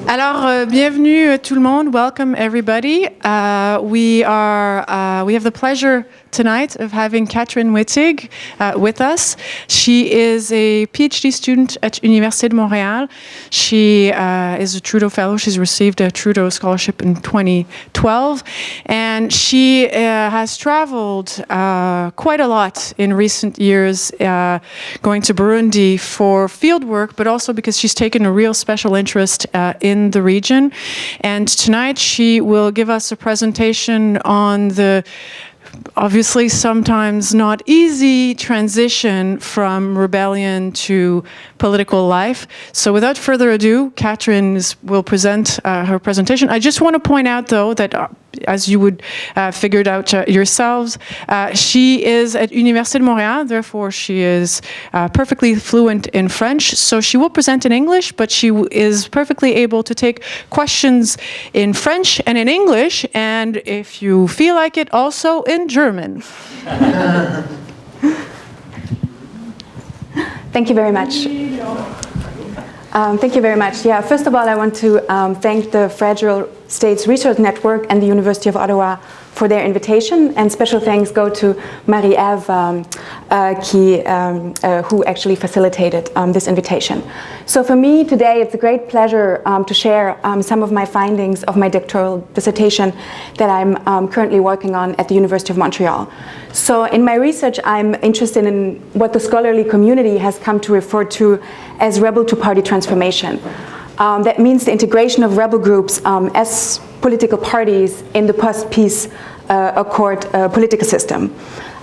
Alors, bienvenue tout le monde. Welcome everybody. We have the pleasure tonight of having Kattrin Wittig with us. She is a PhD student at Université de Montréal. She is a Trudeau Fellow. She's received a Trudeau Scholarship in 2012. And she has traveled quite a lot in recent years, going to Burundi for field work, but also because she's taken a real special interest in the region. And tonight she will give us a presentation on the obviously sometimes not easy transition from rebellion to political life. So without further ado, Kattrin will present her presentation. I just want to point out though that as you would figure it out yourselves, she is at Université de Montréal, therefore she is perfectly fluent in French. So she will present in English, but she is perfectly able to take questions in French and in English, and if you feel like it, also in German. Thank you very much. Thank you very much. Yeah, first of all, I want to thank the Fragile States Research Network and the University of Ottawa for their invitation, and special thanks go to Marie-Ève who actually facilitated this invitation. So for me today, it's a great pleasure to share some of my findings of my doctoral dissertation that I'm currently working on at the University of Montreal. So in my research, I'm interested in what the scholarly community has come to refer to as rebel-to-party transformation. That means the integration of rebel groups as political parties in the post-peace accord political system.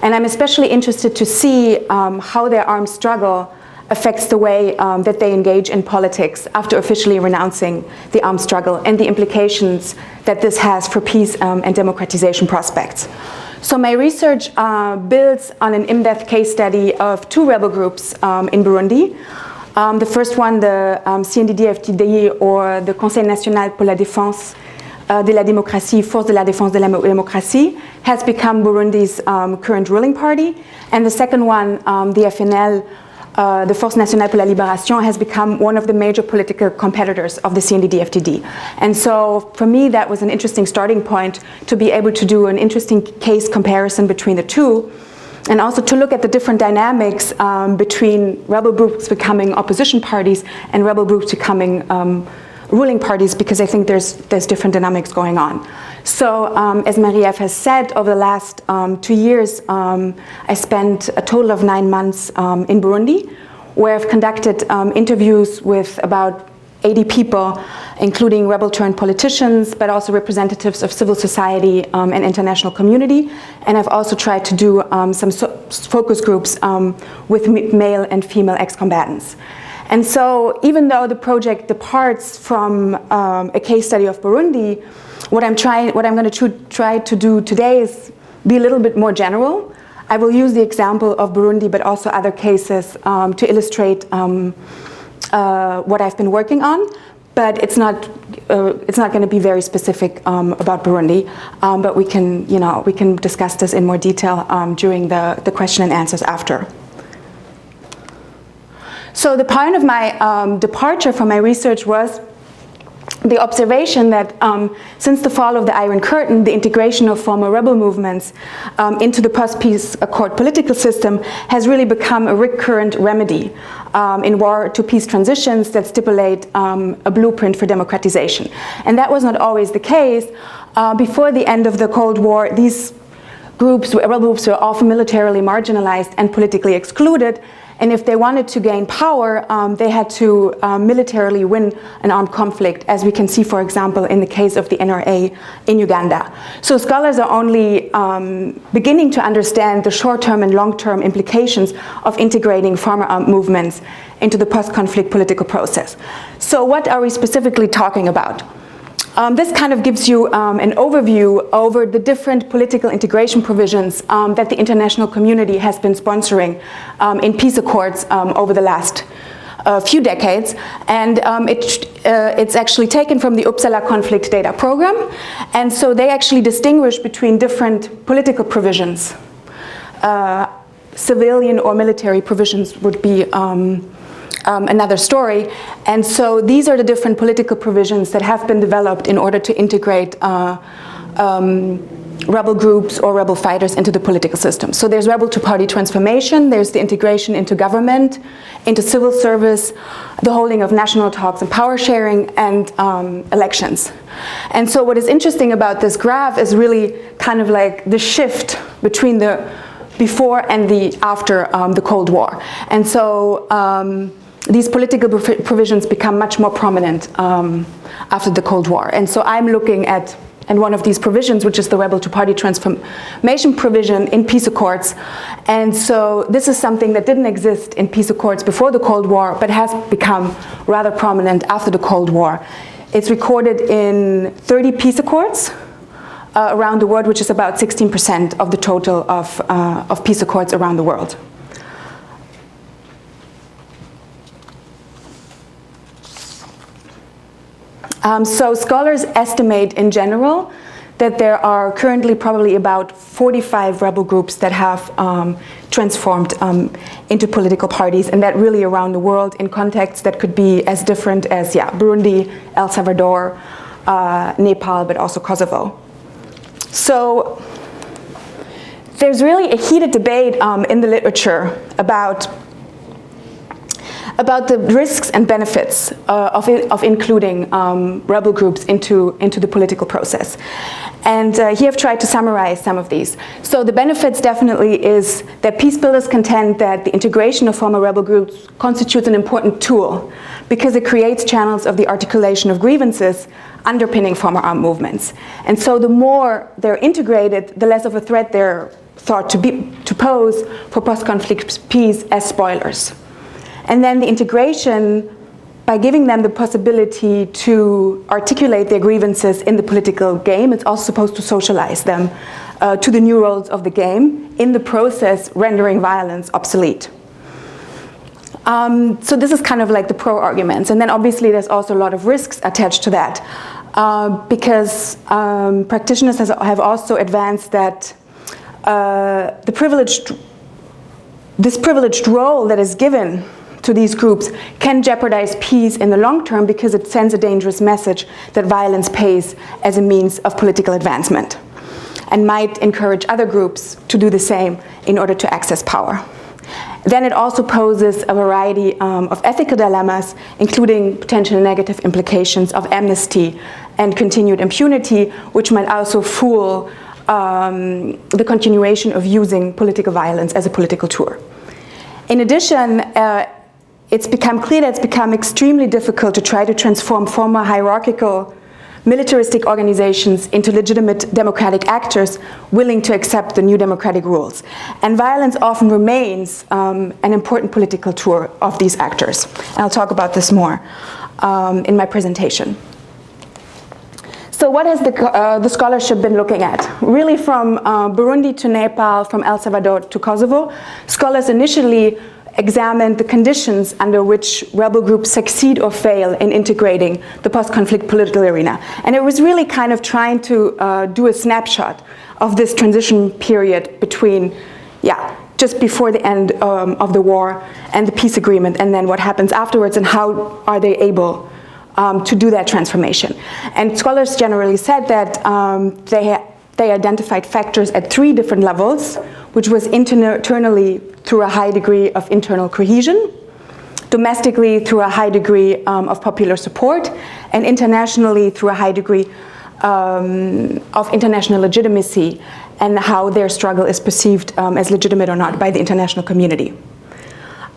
And I'm especially interested to see how their armed struggle affects the way that they engage in politics after officially renouncing the armed struggle, and the implications that this has for peace and democratization prospects. So my research builds on an in-depth case study of two rebel groups in Burundi. The first one, the CNDD-FDD, or the Conseil National pour la Défense de la Démocratie, Force de la Défense de la Démocratie, has become Burundi's current ruling party. And the second one, the FNL, the Force Nationale pour la Libération, has become one of the major political competitors of the CNDD-FDD. And so for me, that was an interesting starting point to be able to do an interesting case comparison between the two, and also to look at the different dynamics between rebel groups becoming opposition parties and rebel groups becoming ruling parties, because I think there's different dynamics going on. So as Marie-Ève has said, over the last 2 years, I spent a total of 9 months in Burundi, where I've conducted interviews with about 80 people, including rebel-turned politicians, but also representatives of civil society and international community. And I've also tried to do some focus groups with male and female ex-combatants. And so even though the project departs from a case study of Burundi, what I'm going to try to do today is be a little bit more general. I will use the example of Burundi, but also other cases to illustrate what I've been working on, but it's not going to be very specific about Burundi. But we can discuss this in more detail during the question and answers after. So the point of my departure from my research was the observation that since the fall of the Iron Curtain, the integration of former rebel movements into the post-peace accord political system has really become a recurrent remedy in war-to-peace transitions that stipulate a blueprint for democratization. And that was not always the case. Before the end of the Cold War, these groups, rebel groups, were often militarily marginalized and politically excluded. And if they wanted to gain power, they had to militarily win an armed conflict, as we can see, for example, in the case of the NRA in Uganda. So scholars are only beginning to understand the short-term and long-term implications of integrating former armed movements into the post-conflict political process. So what are we specifically talking about? This kind of gives you an overview over the different political integration provisions that the international community has been sponsoring in peace accords over the last few decades. And it's actually taken from the Uppsala Conflict Data Program. And so they actually distinguish between different political provisions. Civilian or military provisions would be another story. And so these are the different political provisions that have been developed in order to integrate rebel groups or rebel fighters into the political system. So there's rebel to party transformation, there's the integration into government, into civil service, the holding of national talks and power sharing, and elections. And so what is interesting about this graph is really kind of like the shift between the before and the after the Cold War. And so these political provisions become much more prominent after the Cold War. And so I'm looking at one of these provisions, which is the rebel to party transformation provision in peace accords. And so this is something that didn't exist in peace accords before the Cold War, but has become rather prominent after the Cold War. It's recorded in 30 peace accords around the world, which is about 16% of the total of peace accords around the world. So scholars estimate in general that there are currently probably about 45 rebel groups that have transformed into political parties, and that really around the world in contexts that could be as different as Burundi, El Salvador, Nepal, but also Kosovo. So there's really a heated debate in the literature about the risks and benefits of including rebel groups into the political process. And here I've tried to summarize some of these. So the benefits definitely is that peace builders contend that the integration of former rebel groups constitutes an important tool because it creates channels of the articulation of grievances underpinning former armed movements. And so the more they're integrated, the less of a threat they're thought to pose for post-conflict peace as spoilers. And then the integration, by giving them the possibility to articulate their grievances in the political game, it's also supposed to socialize them to the new roles of the game, in the process rendering violence obsolete. So this is kind of like the pro arguments. And then obviously there's also a lot of risks attached to that, because practitioners have also advanced that this privileged role that is given to these groups can jeopardize peace in the long term because it sends a dangerous message that violence pays as a means of political advancement and might encourage other groups to do the same in order to access power. Then it also poses a variety of ethical dilemmas, including potential negative implications of amnesty and continued impunity, which might also fuel the continuation of using political violence as a political tool. In addition, it's become clear that it's become extremely difficult to try to transform former hierarchical militaristic organizations into legitimate democratic actors willing to accept the new democratic rules. And violence often remains an important political tool of these actors. And I'll talk about this more in my presentation. So what has the scholarship been looking at? Really from Burundi to Nepal, from El Salvador to Kosovo, scholars initially examined the conditions under which rebel groups succeed or fail in integrating the post-conflict political arena. And it was really kind of trying to do a snapshot of this transition period between, just before the end of the war and the peace agreement, and then what happens afterwards and how are they able to do that transformation. And scholars generally said that they identified factors at 3 different levels, which was internally through a high degree of internal cohesion, domestically through a high degree of popular support, and internationally through a high degree of international legitimacy and how their struggle is perceived as legitimate or not by the international community.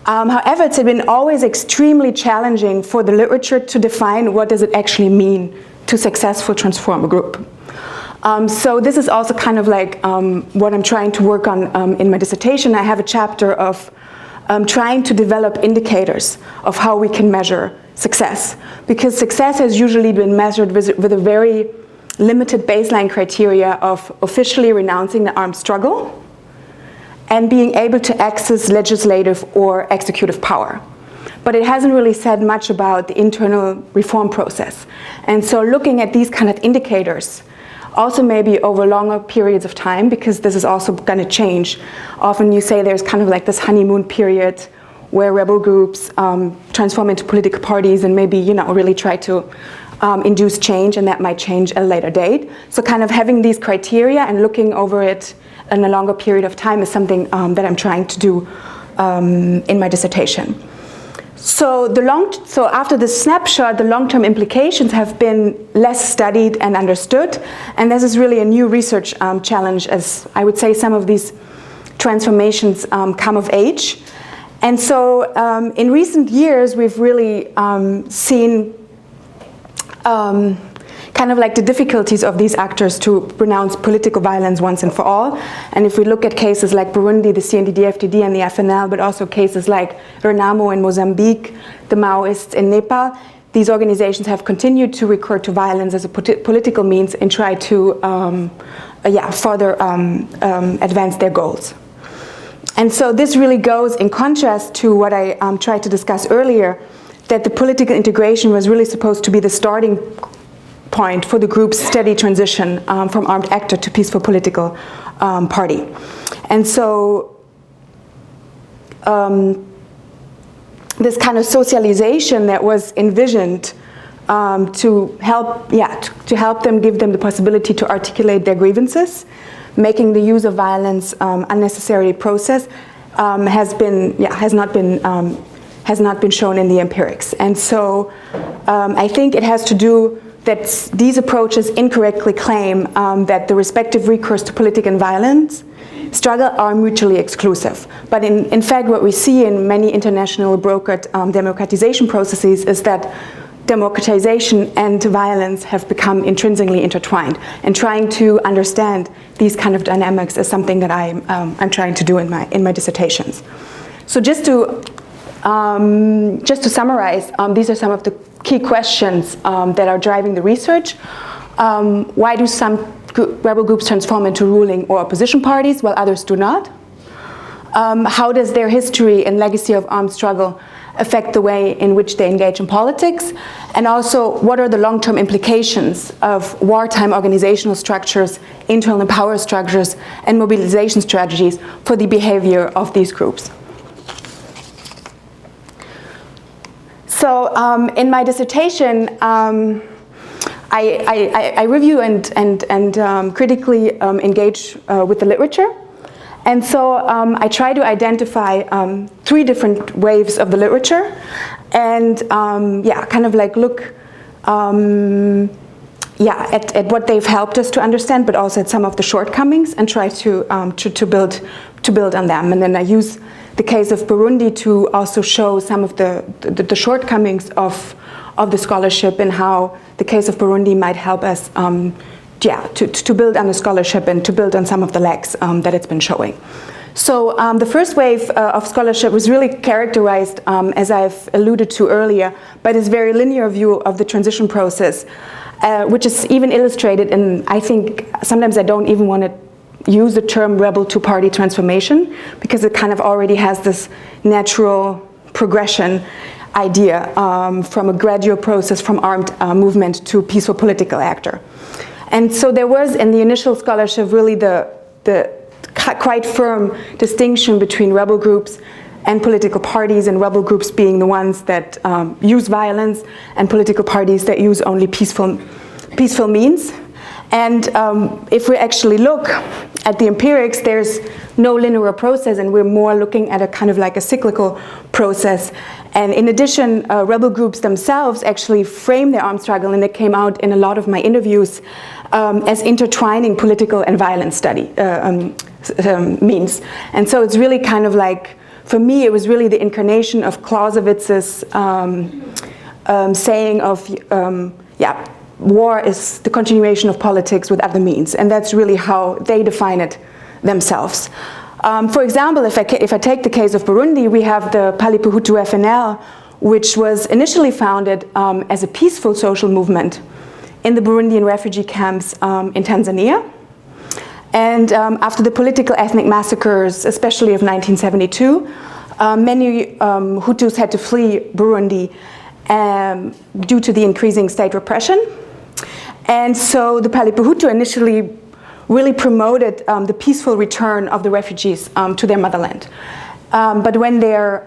However, it's been always extremely challenging for the literature to define what does it actually mean to successfully transform a group. So this is also kind of like what I'm trying to work on in my dissertation. I have a chapter of trying to develop indicators of how we can measure success, because success has usually been measured with a very limited baseline criteria of officially renouncing the armed struggle and being able to access legislative or executive power. But it hasn't really said much about the internal reform process. And so looking at these kind of indicators, also maybe over longer periods of time, because this is also going to change. Often you say there's kind of like this honeymoon period where rebel groups transform into political parties and maybe, really try to induce change, and that might change at a later date. So kind of having these criteria and looking over it in a longer period of time is something that I'm trying to do in my dissertation. So after the snapshot, the long-term implications have been less studied and understood, and this is really a new research challenge, as I would say some of these transformations come of age. And so in recent years, we've really seen kind of like the difficulties of these actors to renounce political violence once and for all. And if we look at cases like Burundi, the CNDD-FDD and the FNL, but also cases like Renamo in Mozambique, the Maoists in Nepal, these organizations have continued to recur to violence as a political means and try to further advance their goals. And so this really goes in contrast to what I tried to discuss earlier, that the political integration was really supposed to be the starting point for the group's steady transition from armed actor to peaceful political party. And so this kind of socialization that was envisioned to help them, give them the possibility to articulate their grievances, making the use of violence unnecessary process, has not been shown in the empirics. And so I think it has to do that these approaches incorrectly claim that the respective recourse to political and violence struggle are mutually exclusive. But in fact, what we see in many international brokered democratization processes is that democratization and violence have become intrinsically intertwined. And trying to understand these kind of dynamics is something that I'm trying to do in my dissertations. So just to summarize, these are some of the key questions that are driving the research. Why do some rebel groups transform into ruling or opposition parties while others do not? How does their history and legacy of armed struggle affect the way in which they engage in politics? And also, what are the long-term implications of wartime organizational structures, internal power structures, and mobilization strategies for the behavior of these groups? So in my dissertation, I review and critically engage with the literature. And so I try to identify 3 different waves of the literature and kind of like look at what they've helped us to understand, but also at some of the shortcomings, and try to build on them. And then I use the case of Burundi to also show some of the shortcomings of the scholarship and how the case of Burundi might help us to build on the scholarship and to build on some of the lacks that it's been showing. So the first wave of scholarship was really characterized, as I've alluded to earlier, by this very linear view of the transition process, which is even illustrated in, I think, sometimes I don't even want to use the term rebel to party transformation, because it kind of already has this natural progression idea from a gradual process from armed movement to peaceful political actor. And so there was in the initial scholarship really the quite firm distinction between rebel groups and political parties, and rebel groups being the ones that use violence and political parties that use only peaceful means. And if we actually look at the empirics, there's no linear process, and we're more looking at a kind of like a cyclical process. And in addition, rebel groups themselves actually frame their armed struggle, and it came out in a lot of my interviews, as intertwining political and violent study means. And so it's really kind of like, for me, it was really the incarnation of Clausewitz's saying of, war is the continuation of politics with other means, and that's really how they define it themselves. For example, if I take the case of Burundi, we have the Palipuhutu FNL, which was initially founded as a peaceful social movement in the Burundian refugee camps in Tanzania. And after the political ethnic massacres, especially of 1972, many Hutus had to flee Burundi due to the increasing state repression. And so the Palipuhutu initially really promoted the peaceful return of the refugees to their motherland. But when their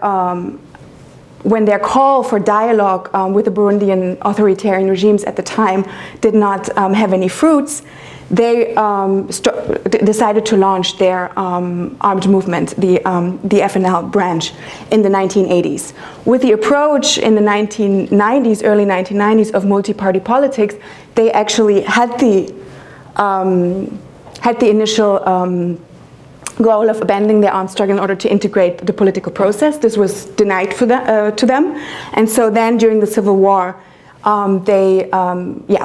call for dialogue with the Burundian authoritarian regimes at the time did not have any fruits, they decided to launch their armed movement, the FNL branch, in the 1980s. With the approach in the 1990s, early 1990s, of multi-party politics, they actually had the initial goal of abandoning their armed struggle in order to integrate the political process. This was denied to them, and so then during the Civil War, they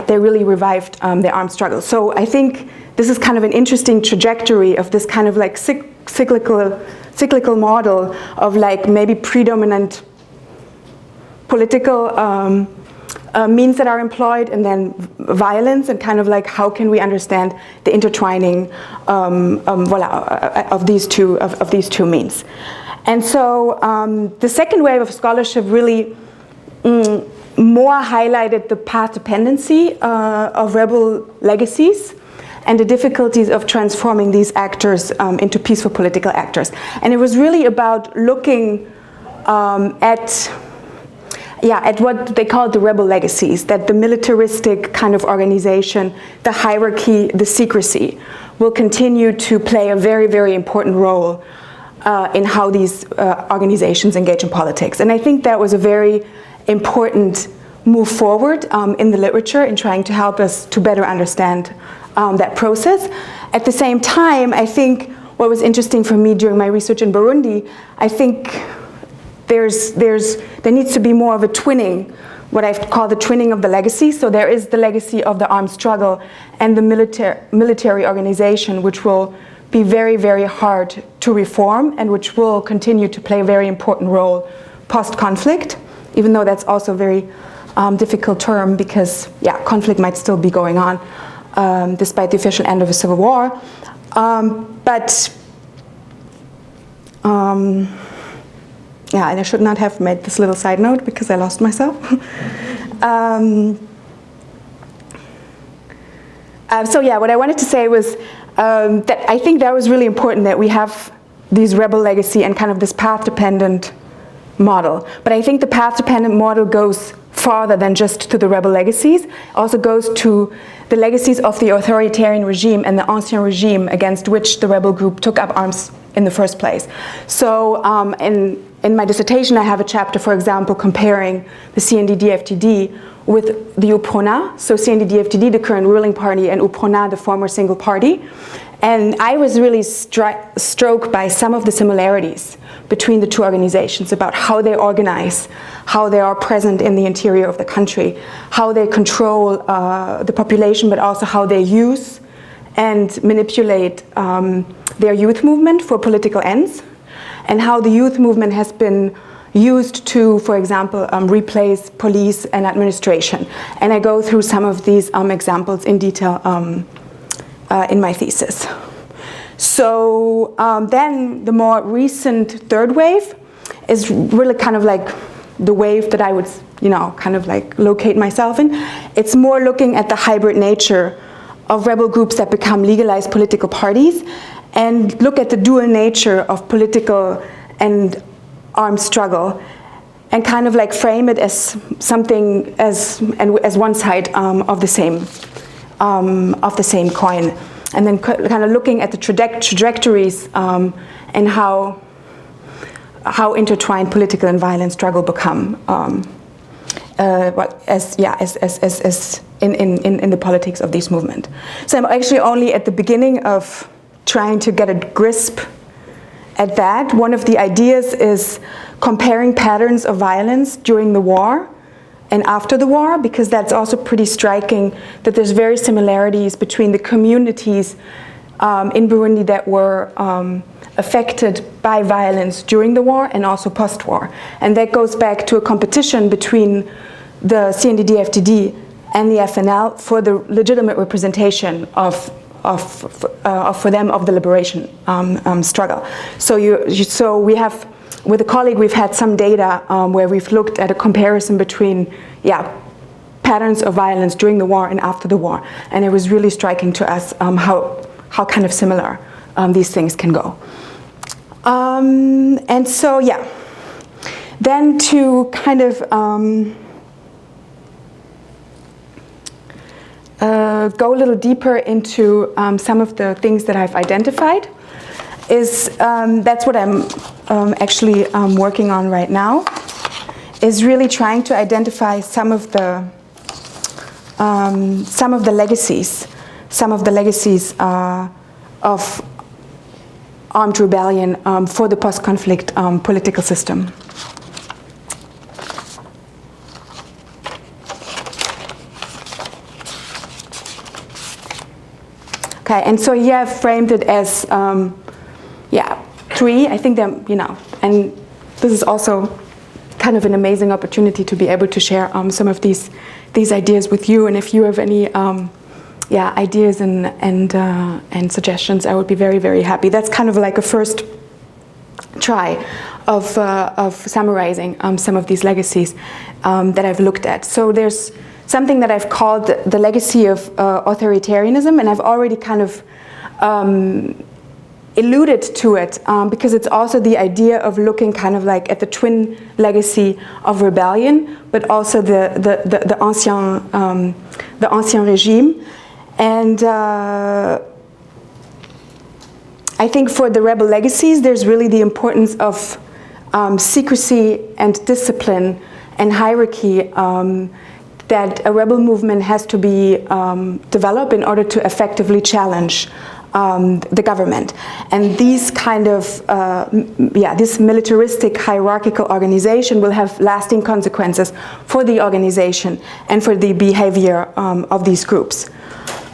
really revived their armed struggle. So I think this is kind of an interesting trajectory of this kind of like cyclical model of like maybe predominant political means that are employed, and then violence, and kind of like how can we understand the intertwining of these two means. And so the second wave of scholarship really more highlighted the path dependency of rebel legacies and the difficulties of transforming these actors into peaceful political actors. And it was really about looking at what they called the rebel legacies, that the militaristic kind of organization, the hierarchy, the secrecy, will continue to play a very, very important role in how these organizations engage in politics. And I think that was a very important move forward in the literature in trying to help us to better understand that process. At the same time, I think what was interesting for me during my research in Burundi, I think there needs to be more of a twinning, what I call the twinning of the legacy. So there is the legacy of the armed struggle and the military organization, which will be very, very hard to reform and which will continue to play a very important role post-conflict, even though that's also a very difficult term because, conflict might still be going on despite the official end of the Civil War. And I should not have made this little side note because I lost myself. What I wanted to say was that I think that was really important that we have these rebel legacy and kind of this path-dependent model. But I think the path-dependent model goes farther than just to the rebel legacies. It also goes to the legacies of the authoritarian regime and the ancien regime against which the rebel group took up arms in the first place. So in my dissertation, I have a chapter, for example, comparing the CNDD-FDD with the UPRONA. So CNDD-FDD, the current ruling party, and UPRONA, the former single party. And I was really struck by some of the similarities between the two organizations about how they organize, how they are present in the interior of the country, how they control the population, but also how they use and manipulate their youth movement for political ends, and how the youth movement has been used to, for example, replace police and administration. And I go through some of these examples in detail in my thesis. So then the more recent third wave is really kind of like the wave that I would, kind of like locate myself in. It's more looking at the hybrid nature of rebel groups that become legalized political parties, and look at the dual nature of political and armed struggle, and kind of like frame it as something as one side of the same coin, and then kind of looking at the trajectories and how intertwined political and violent struggle become in the politics of this movement. So I'm actually only at the beginning of trying to get a grasp at that. One of the ideas is comparing patterns of violence during the war and after the war, because that's also pretty striking that there's very similarities between the communities in Burundi that were affected by violence during the war and also post-war. And that goes back to a competition between the CNDD-FDD and the FNL for the legitimate representation for them of the liberation struggle. So we have, with a colleague, we've had some data where we've looked at a comparison between patterns of violence during the war and after the war, and it was really striking to us how kind of similar these things can go. And so, yeah. Then to kind of go a little deeper into some of the things that I've identified, is that's what I'm actually working on right now, is really trying to identify some of the legacies of armed rebellion for the post-conflict political system. Okay, and so here I've framed it as, three. I think they're, and this is also kind of an amazing opportunity to be able to share some of these ideas with you. And if you have any ideas and suggestions, I would be very, very happy. That's kind of like a first try of summarizing some of these legacies that I've looked at. So there's something that I've called the legacy of authoritarianism, and I've already kind of alluded to it because it's also the idea of looking kind of like at the twin legacy of rebellion, but also the ancien regime. And I think for the rebel legacies, there's really the importance of secrecy and discipline and hierarchy that a rebel movement has to be developed in order to effectively challenge the government. And these kind of, this militaristic hierarchical organization will have lasting consequences for the organization and for the behavior of these groups.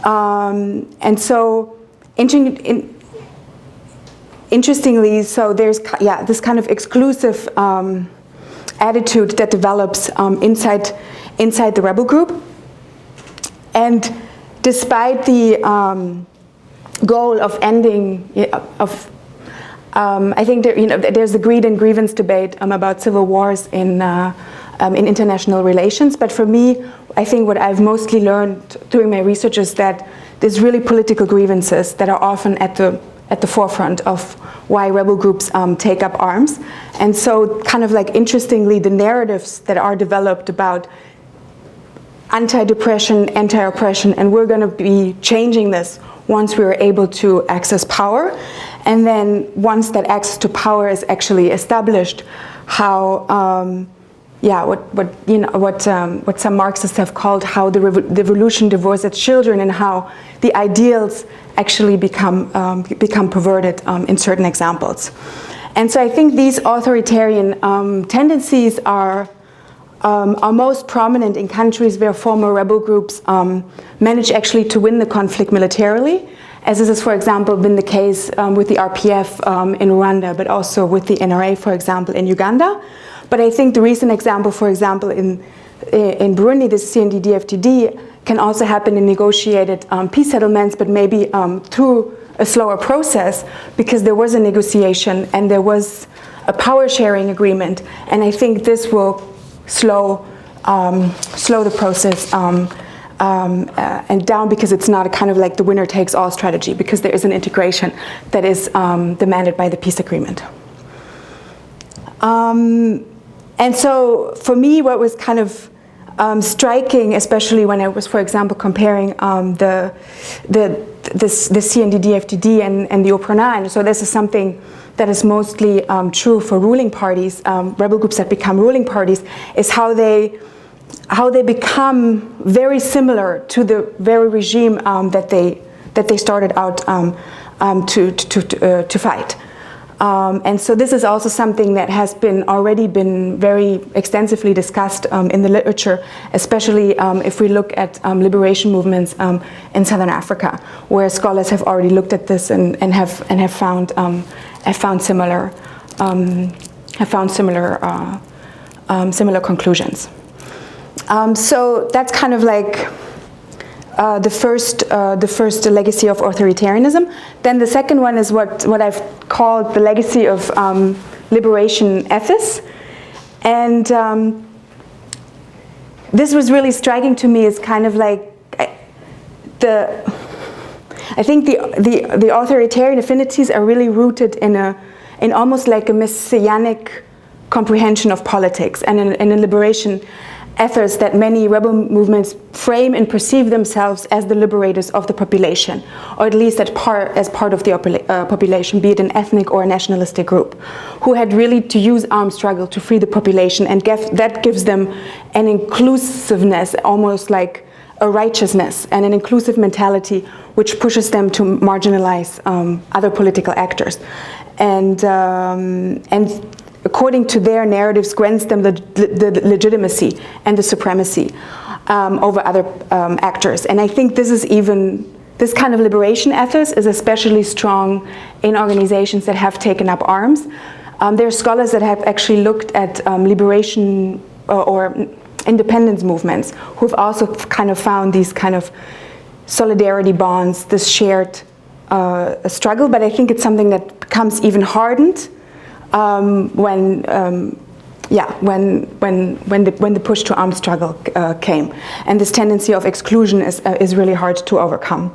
And so, interestingly, so there's this kind of exclusive attitude that develops inside the rebel group, and despite the goal of ending I think there's the greed and grievance debate about civil wars in international relations. But for me, I think what I've mostly learned during my research is that there's really political grievances that are often at the forefront of why rebel groups take up arms. And so, kind of like interestingly, the narratives that are developed about anti-depression, anti-oppression, and we're going to be changing this once we're able to access power. And then once that access to power is actually established, how what some Marxists have called how the revolution divorces its children, and how the ideals actually become perverted in certain examples. And so I think these authoritarian tendencies are most prominent in countries where former rebel groups manage actually to win the conflict militarily, as this has, for example, been the case with the RPF in Rwanda, but also with the NRA, for example, in Uganda. But I think the recent example, for example, in Burundi, the CNDD-FDD, can also happen in negotiated peace settlements, but maybe through a slower process, because there was a negotiation and there was a power sharing agreement. And I think this will slow the process and down, because it's not a kind of like the winner takes all strategy, because there is an integration that is demanded by the peace agreement. And so for me, what was kind of striking, especially when I was, for example, comparing the CNDD-FDD and the UPRNA, and so this is something that is mostly true for ruling parties, rebel groups that become ruling parties, is how they become very similar to the very regime that they started out to fight. And so this is also something that has already been very extensively discussed in the literature, especially if we look at liberation movements in Southern Africa, where scholars have already looked at this and have found similar conclusions. So that's kind of like the first legacy of authoritarianism. Then the second one is what I've called the legacy of liberation ethos. And this was really striking to me as kind of like I think the authoritarian affinities are really rooted in in almost like a messianic comprehension of politics and in a liberation ethos that many rebel movements frame and perceive themselves as the liberators of the population, or at least as part of the population, be it an ethnic or a nationalistic group, who had really to use armed struggle to free the population, and that gives them an inclusiveness, almost like a righteousness and an inclusive mentality, which pushes them to marginalize other political actors, and according to their narratives, grants them the legitimacy and the supremacy over other actors. And I think this kind of liberation ethos is especially strong in organizations that have taken up arms. There are scholars that have actually looked at liberation or independence movements who've also kind of found these kind of solidarity bonds, this shared struggle, but I think it's something that becomes even hardened when the push to armed struggle came, and this tendency of exclusion is really hard to overcome.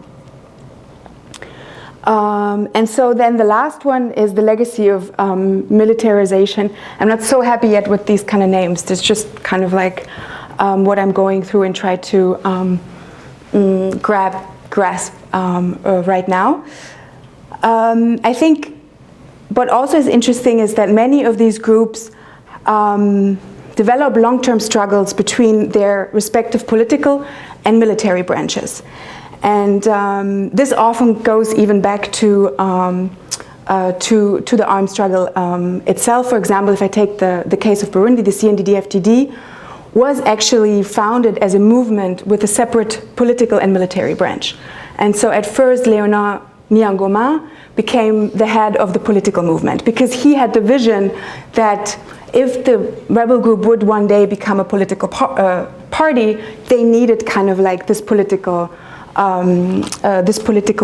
And so then the last one is the legacy of militarization. I'm not so happy yet with these kind of names. It's just kind of like what I'm going through and try to grasp right now. I think what also is interesting is that many of these groups develop long-term struggles between their respective political and military branches. And this often goes even back to the armed struggle itself. For example, if I take the case of Burundi, the CNDD-FDD was actually founded as a movement with a separate political and military branch. And so at first, Léonard Nyangoma became the head of the political movement, because he had the vision that if the rebel group would one day become a political party, they needed kind of like this political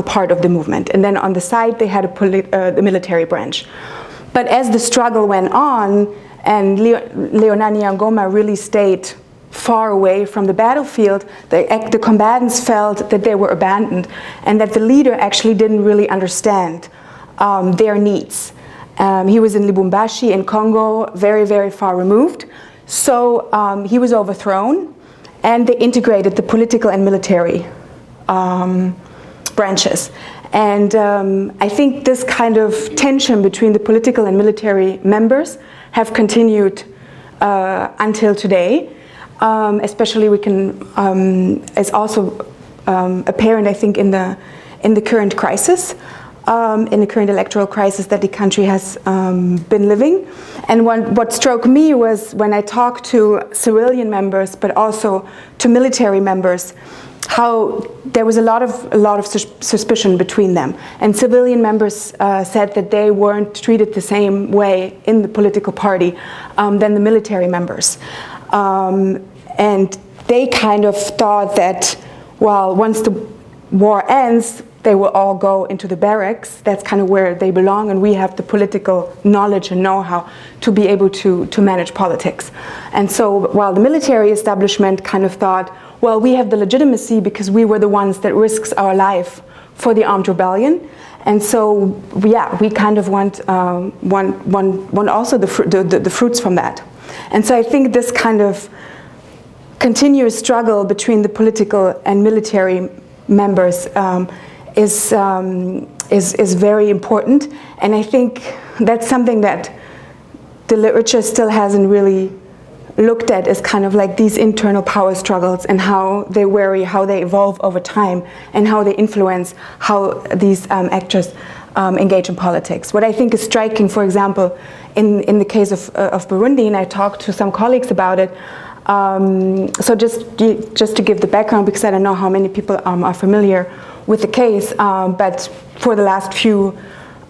part of the movement. And then on the side, they had the military branch. But as the struggle went on, and Léonard Nyangoma really stayed far away from the battlefield, the combatants felt that they were abandoned and that the leader actually didn't really understand their needs. He was in Lubumbashi in Congo, very, very far removed. So he was overthrown, and they integrated the political and military branches. And I think this kind of tension between the political and military members have continued until today. Especially we can, is also apparent, I think, in the current crisis, in the current electoral crisis that the country has been living. And what struck me was when I talked to civilian members, but also to military members, how there was a lot of suspicion between them. And civilian members said that they weren't treated the same way in the political party than the military members. And they kind of thought that, well, once the war ends, they will all go into the barracks. That's kind of where they belong, and we have the political knowledge and know-how to be able to manage politics. And so while the military establishment kind of thought, well, we have the legitimacy because we were the ones that risked our life for the armed rebellion. And so, yeah, we kind of want also the fruits from that. And so I think this kind of continuous struggle between the political and military members is very important, and I think that's something that the literature still hasn't really looked at, as kind of like these internal power struggles and how they vary, how they evolve over time, and how they influence how these actors engage in politics. What I think is striking, for example, in the case of Burundi, and I talked to some colleagues about it. So just to give the background, because I don't know how many people are familiar with the case, but for the last few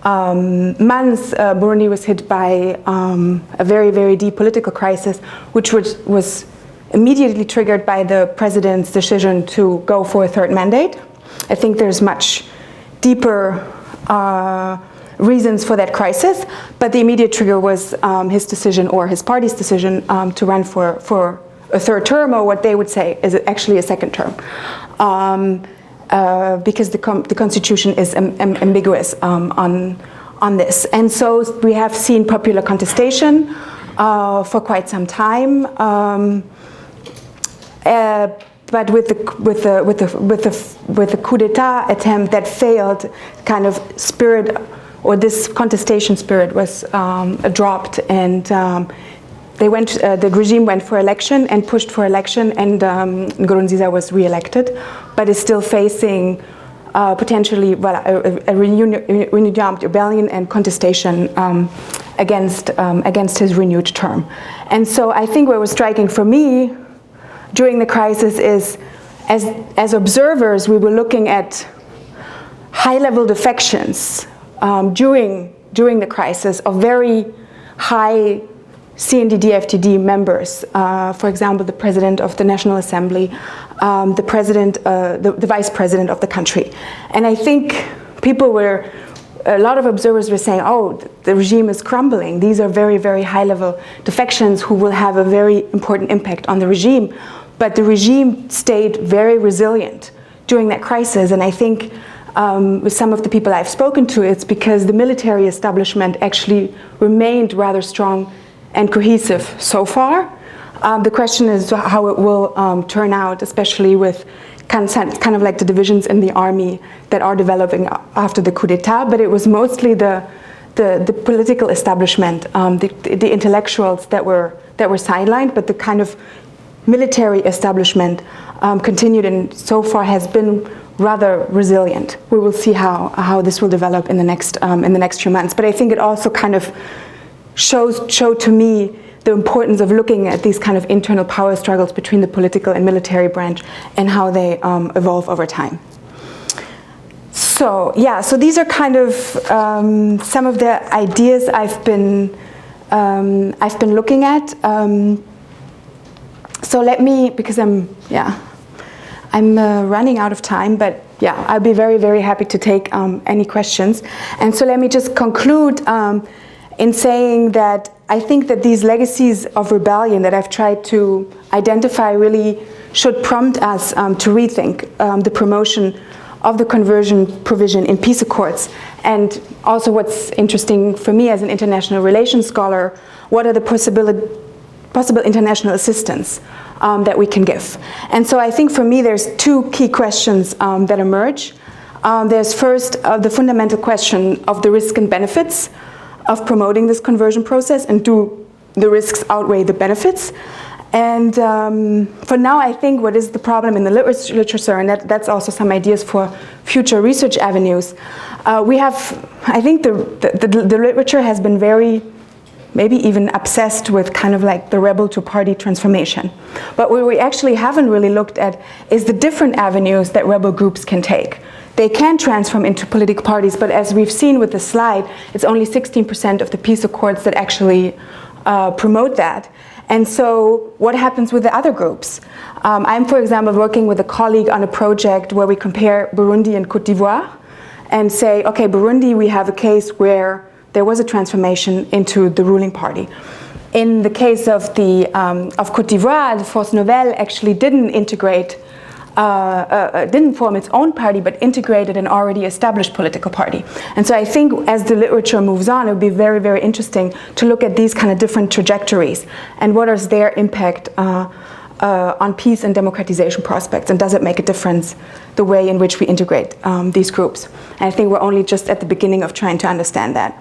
months, Burundi was hit by a very, very deep political crisis, which was immediately triggered by the president's decision to go for a third mandate. I think there's much deeper reasons for that crisis, but the immediate trigger was his decision, or his party's decision, to run for a third term, or what they would say is actually a second term, because the constitution is ambiguous on on this. And so we have seen popular contestation for quite some time. But with the coup d'état attempt that failed, kind of spirit, or this contestation spirit was dropped, and the regime went for election and pushed for election, and Nkurunziza was re-elected, but is still facing potentially a renewed rebellion and contestation against his renewed term. And so I think what was striking for me during the crisis is, as observers, we were looking at high-level defections during the crisis of very high CNDD-FDD members. For example, the president of the National Assembly, the vice president of the country. And I think a lot of observers were saying, oh, the regime is crumbling. These are very, very high-level defections who will have a very important impact on the regime. But the regime stayed very resilient during that crisis. And I think with some of the people I've spoken to, it's because the military establishment actually remained rather strong and cohesive so far. The question is how it will turn out, especially with kind of like the divisions in the army that are developing after the coup d'etat. But it was mostly the political establishment, the intellectuals that were sidelined, but the kind of military establishment continued, and so far has been rather resilient. We will see how this will develop in the next few months. But I think it also kind of showed to me the importance of looking at these kind of internal power struggles between the political and military branch and how they evolve over time. So yeah, so these are kind of some of the ideas I've been looking at. So let me, because I'm running out of time, but yeah, I'll be very, very happy to take any questions. And so let me just conclude in saying that I think that these legacies of rebellion that I've tried to identify really should prompt us to rethink the promotion of the conversion provision in peace accords. And also what's interesting for me as an international relations scholar, what are the possible international assistance that we can give. And so I think for me there's two key questions that emerge. There's first the fundamental question of the risk and benefits of promoting this conversion process, and do the risks outweigh the benefits. And for now, I think what is the problem in the literature, and that's also some ideas for future research avenues. I think the literature has been very, maybe even obsessed with kind of like the rebel to party transformation. But what we actually haven't really looked at is the different avenues that rebel groups can take. They can transform into political parties, but as we've seen with the slide, it's only 16% of the peace accords that actually promote that. And so what happens with the other groups? I'm, for example, working with a colleague on a project where we compare Burundi and Côte d'Ivoire and say, okay, Burundi, we have a case where there was a transformation into the ruling party. In the case of Côte d'Ivoire, the Force Nouvelle actually didn't integrate, didn't form its own party, but integrated an already established political party. And so I think as the literature moves on, it would be very, very interesting to look at these kind of different trajectories and what is their impact on peace and democratization prospects, and does it make a difference the way in which we integrate these groups. And I think we're only just at the beginning of trying to understand that.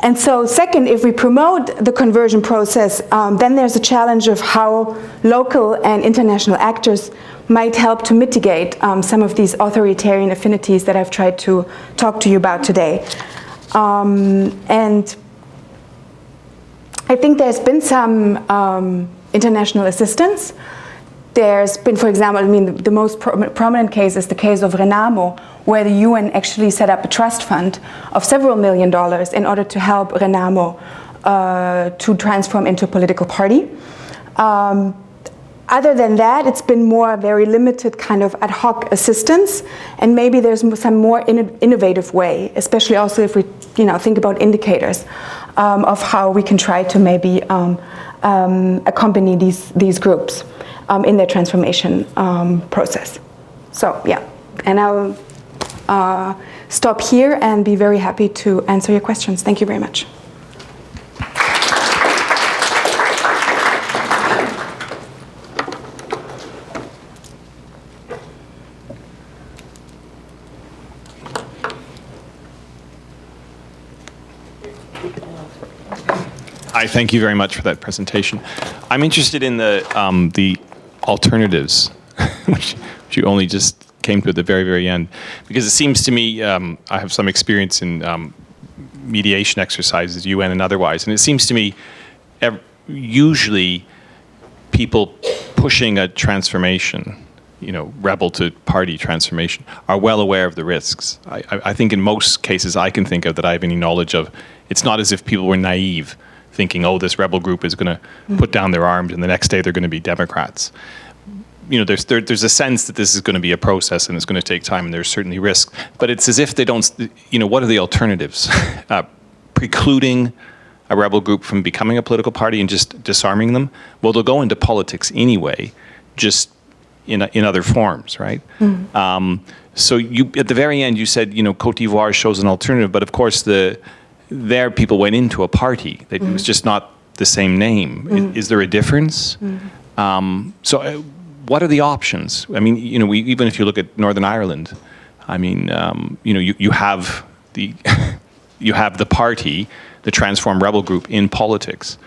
And so second, if we promote the conversion process, then there's a challenge of how local and international actors might help to mitigate some of these authoritarian affinities that I've tried to talk to you about today. And I think there's been some international assistance. There's been, for example, I mean, the most prominent case is the case of Renamo, where the UN actually set up a trust fund of several $1 million in order to help Renamo to transform into a political party. Other than that, it's been more very limited kind of ad hoc assistance, and maybe there's some more innovative way, especially also if we think about indicators of how we can try to maybe accompany these groups in their transformation process. So yeah, and I'll stop here and be very happy to answer your questions. Thank you very much. Hi, thank you very much for that presentation. I'm interested in the alternatives, which you only just came to at the very, very end, because it seems to me, I have some experience in mediation exercises, UN and otherwise, and it seems to me usually people pushing a transformation, rebel to party transformation, are well aware of the risks. I think in most cases I can think of that I have any knowledge of, it's not as if people were naive, thinking, oh, this rebel group is going to put down their arms and the next day they're going to be Democrats. There's a sense that this is going to be a process and it's going to take time and there's certainly risks. But it's as if they don't, what are the alternatives? Precluding a rebel group from becoming a political party and just disarming them? Well, they'll go into politics anyway, just in other forms, right? So at the very end you said, Côte d'Ivoire shows an alternative, but of course there people went into a party. It was just not the same name. Is there a difference? So what are the options? I mean, even if you look at Northern Ireland, I mean, you have the you have the party, the transformed rebel group in politics.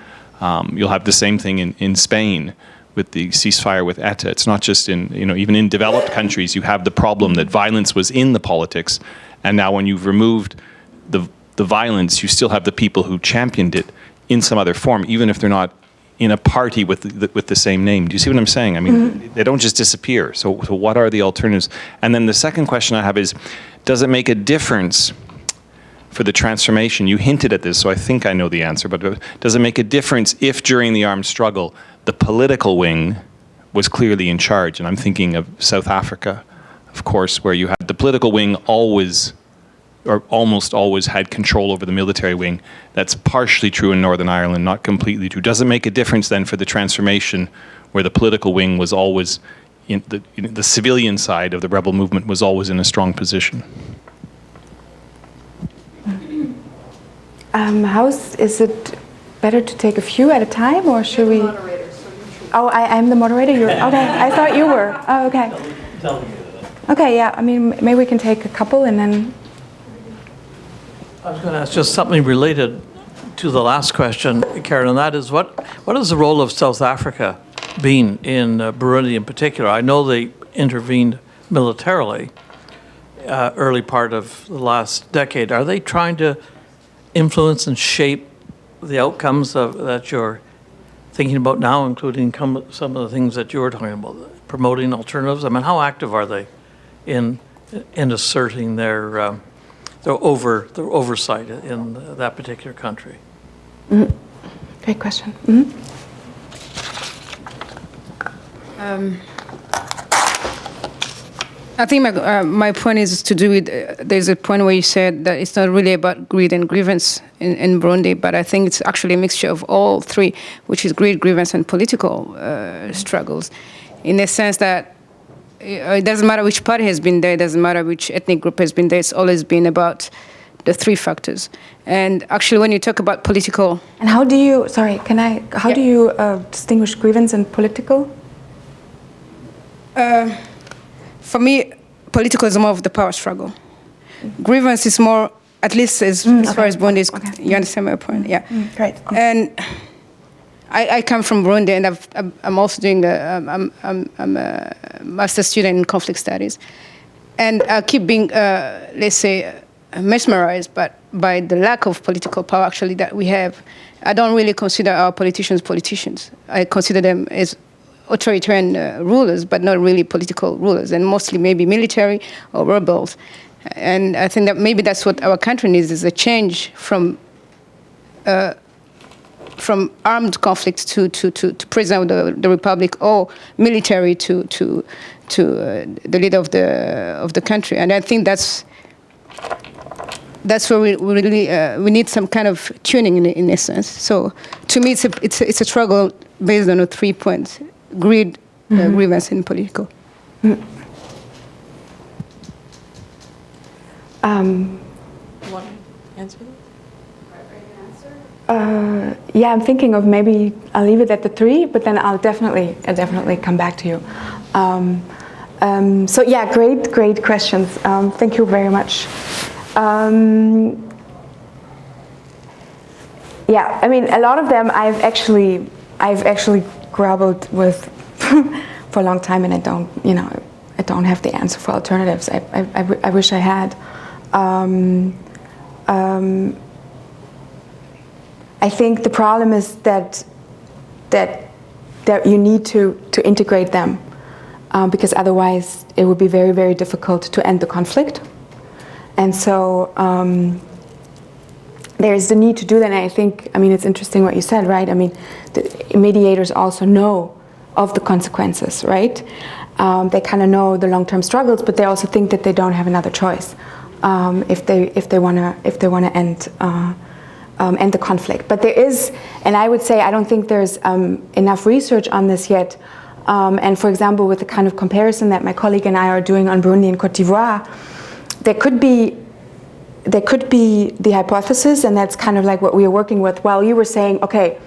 You'll have the same thing in Spain with the ceasefire with ETA. It's not just in, even in developed countries, you have the problem that violence was in the politics, and now when you've removed the violence, you still have the people who championed it in some other form, even if they're not in a party with the same name. Do you see what I'm saying? I mean, they don't just disappear. So what are the alternatives? And then the second question I have is, does it make a difference for the transformation? You hinted at this, so I think I know the answer, but does it make a difference if during the armed struggle, the political wing was clearly in charge? And I'm thinking of South Africa, of course, where you had the political wing always, or almost always, had control over the military wing. That's partially true in Northern Ireland, not completely true. Does it make a difference then for the transformation where the political wing was always, in the civilian side of the rebel movement was always in a strong position? Is it better to take a few at a time, or should we? Oh, I'm the moderator. You're okay. I thought you were. Oh, okay. Okay, yeah. I mean, maybe we can take a couple and then. I was going to ask just something related to the last question, Karen, and that is what is the role of South Africa been in Burundi in particular? I know they intervened militarily early part of the last decade. Are they trying to influence and shape the outcomes that you're thinking about now, including some of the things that you were talking about, promoting alternatives? I mean, how active are they in asserting their oversight in that particular country? Great question. I think my point is to do with, there's a point where you said that it's not really about greed and grievance in Burundi, but I think it's actually a mixture of all three, which is greed, grievance, and political struggles, in the sense that it doesn't matter which party has been there, it doesn't matter which ethnic group has been there, it's always been about the three factors. And actually when you talk about political... And how do you, do you distinguish grievance and political? For me, political is more of the power struggle. Grievance is more, at least as far as Burundi is, you understand my point? Yeah. Great. And I come from Burundi, and I'm also doing I'm a master's student in conflict studies, and I keep being, let's say, mesmerized, but by the lack of political power actually that we have. I don't really consider our politicians. I consider them as authoritarian rulers, but not really political rulers, and mostly maybe military or rebels. And I think that maybe that's what our country needs, is a change from armed conflict to president of the republic, or military to the leader of the country. And I think that's where we really we need some kind of tuning in a sense. So to me, it's a struggle based on 3 points: greed, grievance, and political. Want to answer this? Yeah, I'm thinking of maybe I'll leave it at the 3, but then I'll definitely come back to you. So yeah, great questions. Thank you very much. Yeah, I mean, a lot of them I've actually grappled with for a long time, and I don't have the answer for alternatives. I wish I had. I think the problem is that you need to integrate them, because otherwise it would be very, very difficult to end the conflict. And so there's the need to do that. And I think, I mean, it's interesting what you said, right? I mean, the mediators also know of the consequences, right? They kind of know the long-term struggles, but they also think that they don't have another choice if they want to end the conflict. But there is, and I would say I don't think there's enough research on this yet. And for example, with the kind of comparison that my colleague and I are doing on Burundi and Cote d'Ivoire, there could be the hypothesis, and that's kind of like what we are working with. Well, you were saying, okay,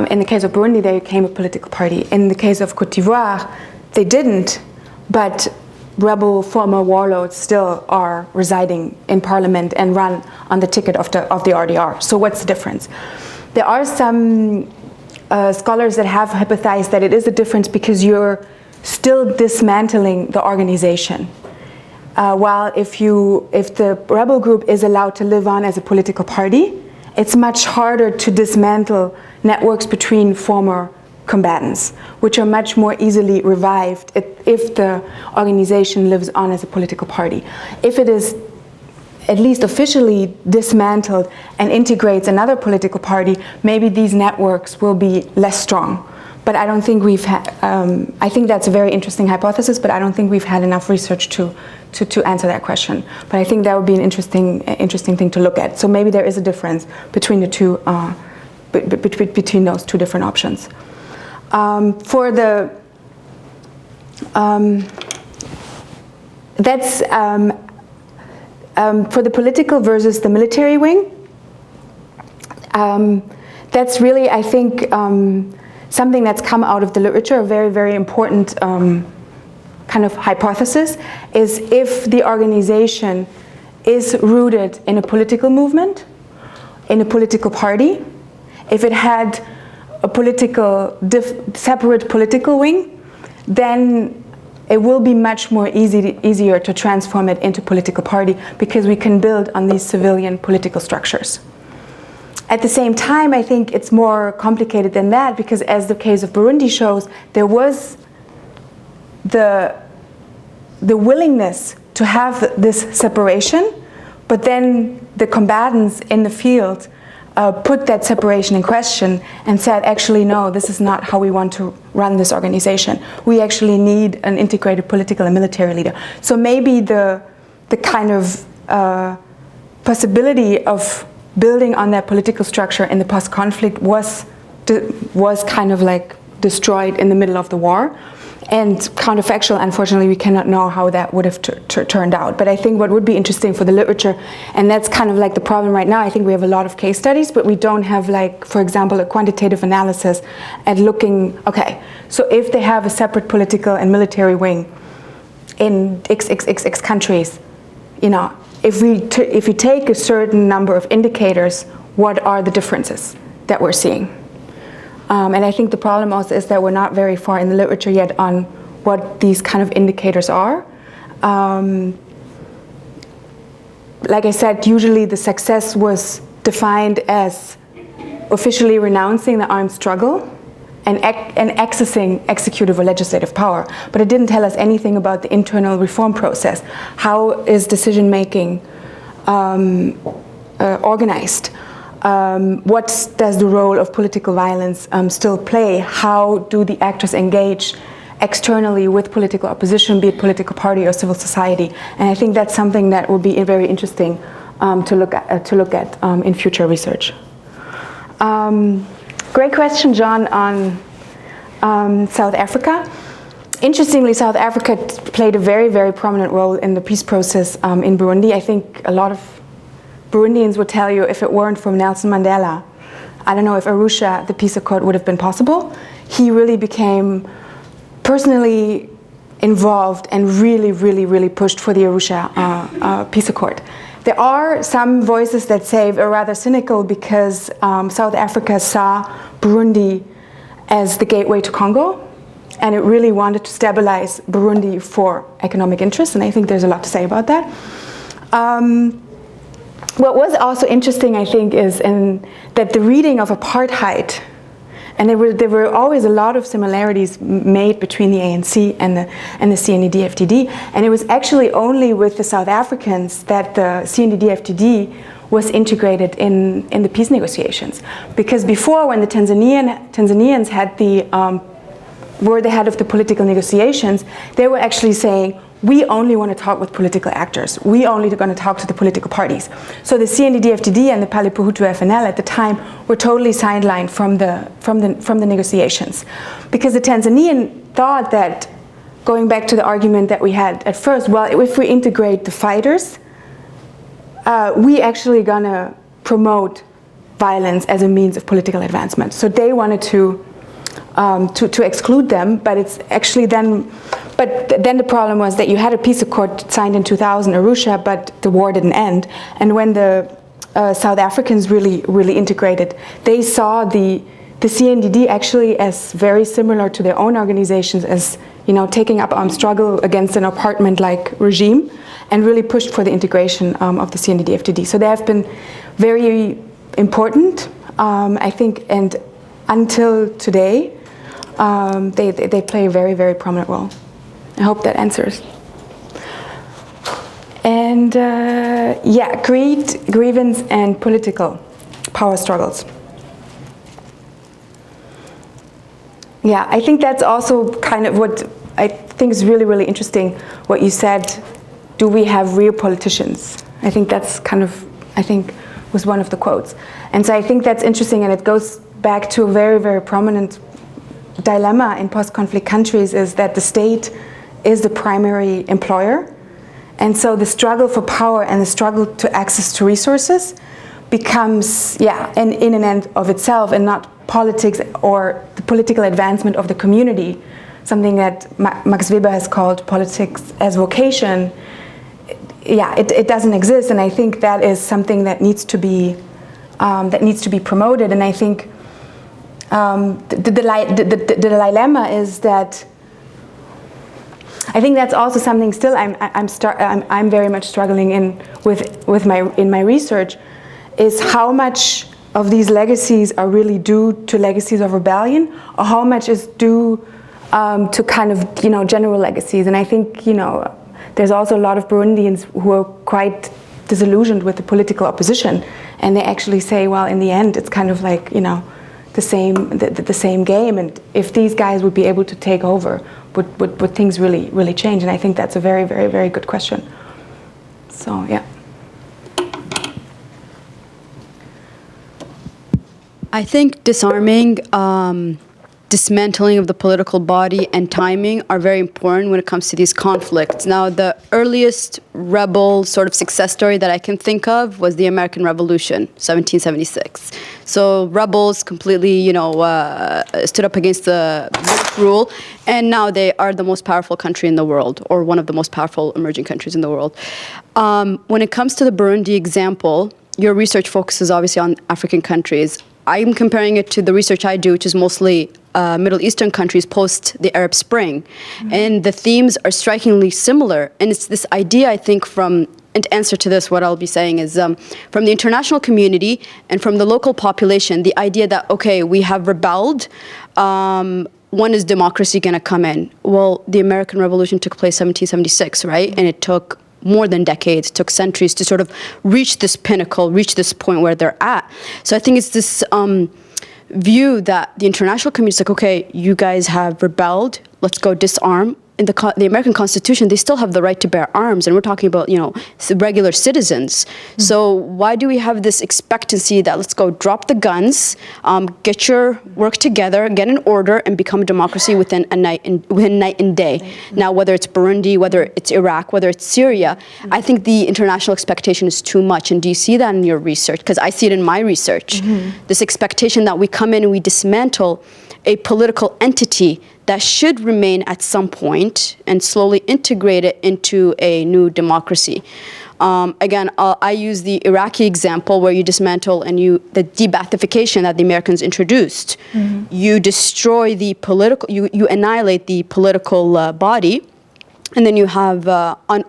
in the case of Burundi, they became a political party. In the case of Cote d'Ivoire, they didn't, but rebel former warlords still are residing in parliament and run on the ticket of the RDR. So what's the difference? There are some scholars that have hypothesized that it is a difference because you're still dismantling the organization. While if the rebel group is allowed to live on as a political party, it's much harder to dismantle networks between former combatants, which are much more easily revived if the organization lives on as a political party. If it is at least officially dismantled and integrates another political party, maybe these networks will be less strong. But I don't think we've had, I think that's a very interesting hypothesis, but I don't think we've had enough research to answer that question. But I think that would be an interesting thing to look at. So maybe there is a difference between the two, between those two different options. For the for the political versus the military wing, that's really, I think, something that's come out of the literature, a very, very important kind of hypothesis, is if the organization is rooted in a political movement, in a political party, if it had a separate political wing, then it will be much more easier to transform it into political party because we can build on these civilian political structures. At the same time, I think it's more complicated than that because, as the case of Burundi shows, there was the willingness to have this separation, but then the combatants in the field put that separation in question and said, actually, no, this is not how we want to run this organization. We actually need an integrated political and military leader. So maybe the kind of possibility of building on that political structure in the post-conflict was kind of like destroyed in the middle of the war. And counterfactual, unfortunately, we cannot know how that would have turned out. But I think what would be interesting for the literature, and that's kind of like the problem right now, I think we have a lot of case studies, but we don't have, like, for example, a quantitative analysis at looking, okay, so if they have a separate political and military wing in XXXX countries, you know, if we take a certain number of indicators, what are the differences that we're seeing? And I think the problem also is that we're not very far in the literature yet on what these kind of indicators are. Like I said, usually the success was defined as officially renouncing the armed struggle and accessing executive or legislative power. But it didn't tell us anything about the internal reform process. How is decision-making organized? What does the role of political violence still play? How do the actors engage externally with political opposition, be it political party or civil society? And I think that's something that will be very interesting to look at in future research. Great question, John, on South Africa. Interestingly, South Africa played a very, very prominent role in the peace process in Burundi. I think a lot of Burundians would tell you if it weren't for Nelson Mandela, I don't know if Arusha, the peace accord, would have been possible. He really became personally involved and really, really, really pushed for the Arusha peace accord. There are some voices that say are rather cynical because South Africa saw Burundi as the gateway to Congo, and it really wanted to stabilize Burundi for economic interests, and I think there's a lot to say about that. What was also interesting, I think, is that the reading of apartheid, and there were always a lot of similarities made between the ANC and the CNDD-FDD, and it was actually only with the South Africans that the CNDD-FDD was integrated in the peace negotiations. Because before, when the Tanzanians were the head of the political negotiations, they were actually saying, we only want to talk with political actors. We only going to talk to the political parties. So the CNDD-FDD and the Palipuhutu-FNL at the time were totally sidelined from the negotiations, because the Tanzanian thought that, going back to the argument that we had at first, well, if we integrate the fighters, we actually going to promote violence as a means of political advancement. So they wanted to exclude them, but it's actually then. But then the problem was that you had a peace accord signed in 2000, Arusha, but the war didn't end. And when the South Africans really integrated, they saw the CNDD actually as very similar to their own organizations, as taking up armed struggle against an apartment-like regime, and really pushed for the integration of the CNDD-FDD. So they have been very important, I think, and until today, they play a very, very prominent role. I hope that answers. And yeah, greed, grievance, and political power struggles. Yeah, I think that's also kind of what I think is really, really interesting, what you said, do we have real politicians? I think that's kind of, was one of the quotes. And so I think that's interesting, and it goes back to a very, very prominent dilemma in post-conflict countries, is that the state is the primary employer, and so the struggle for power and the struggle to access to resources becomes, yeah, in an end of itself, and not politics or the political advancement of the community, something that Max Weber has called politics as vocation. Yeah, it doesn't exist, and I think that is something that needs to be promoted. And I think the dilemma is that I think that's also something still I'm very much struggling in my research, is how much of these legacies are really due to legacies of rebellion, or how much is due to kind of general legacies. And I think there's also a lot of Burundians who are quite disillusioned with the political opposition, and they actually say, well, in the end, it's kind of like the same game, and if these guys would be able to take over, would things really change? And I think that's a very, very, very good question. So yeah. I think disarming, dismantling of the political body, and timing are very important when it comes to these conflicts. Now, the earliest rebel sort of success story that I can think of was the American Revolution, 1776. So rebels completely, stood up against the British rule, and now they are the most powerful country in the world, or one of the most powerful emerging countries in the world. When it comes to the Burundi example, your research focuses obviously on African countries. I'm comparing it to the research I do, which is mostly Middle Eastern countries post the Arab Spring. Mm-hmm. And the themes are strikingly similar. And it's this idea, I think, and to answer to this, what I'll be saying is from the international community and from the local population, the idea that, okay, we have rebelled, when is democracy going to come in? Well, the American Revolution took place 1776, right? And it took more than decades, it took centuries to sort of reach this pinnacle, reach this point where they're at. So I think it's this view that the international community is like, okay, you guys have rebelled, let's go disarm, in the American Constitution, they still have the right to bear arms, and we're talking about, regular citizens. So why do we have this expectancy that let's go drop the guns, get your work together, get an order, and become a democracy within night and day? Now, whether it's Burundi, whether it's Iraq, whether it's Syria, I think the international expectation is too much. And do you see that in your research? Because I see it in my research. This expectation that we come in and we dismantle a political entity that should remain at some point and slowly integrate it into a new democracy. Again, I use the Iraqi example where you dismantle and the de-Baathification that the Americans introduced. You destroy the political, you annihilate the political body, and then you have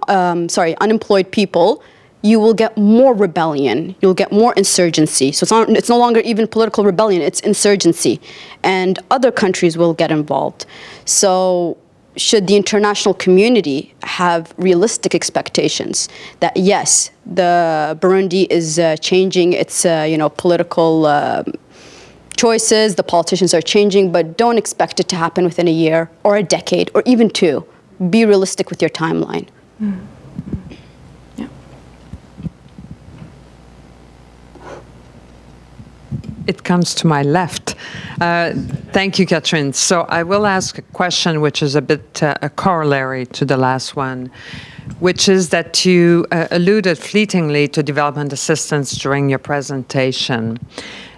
unemployed people. You will get more rebellion. You'll get more insurgency. So it's no longer even political rebellion, it's insurgency. And other countries will get involved. So should the international community have realistic expectations that, yes, the Burundi is changing its political choices, the politicians are changing, but don't expect it to happen within a year or a decade or even 2. Be realistic with your timeline. It comes to my left. Thank you, Kattrin. So I will ask a question which is a bit a corollary to the last one, which is that you alluded fleetingly to development assistance during your presentation.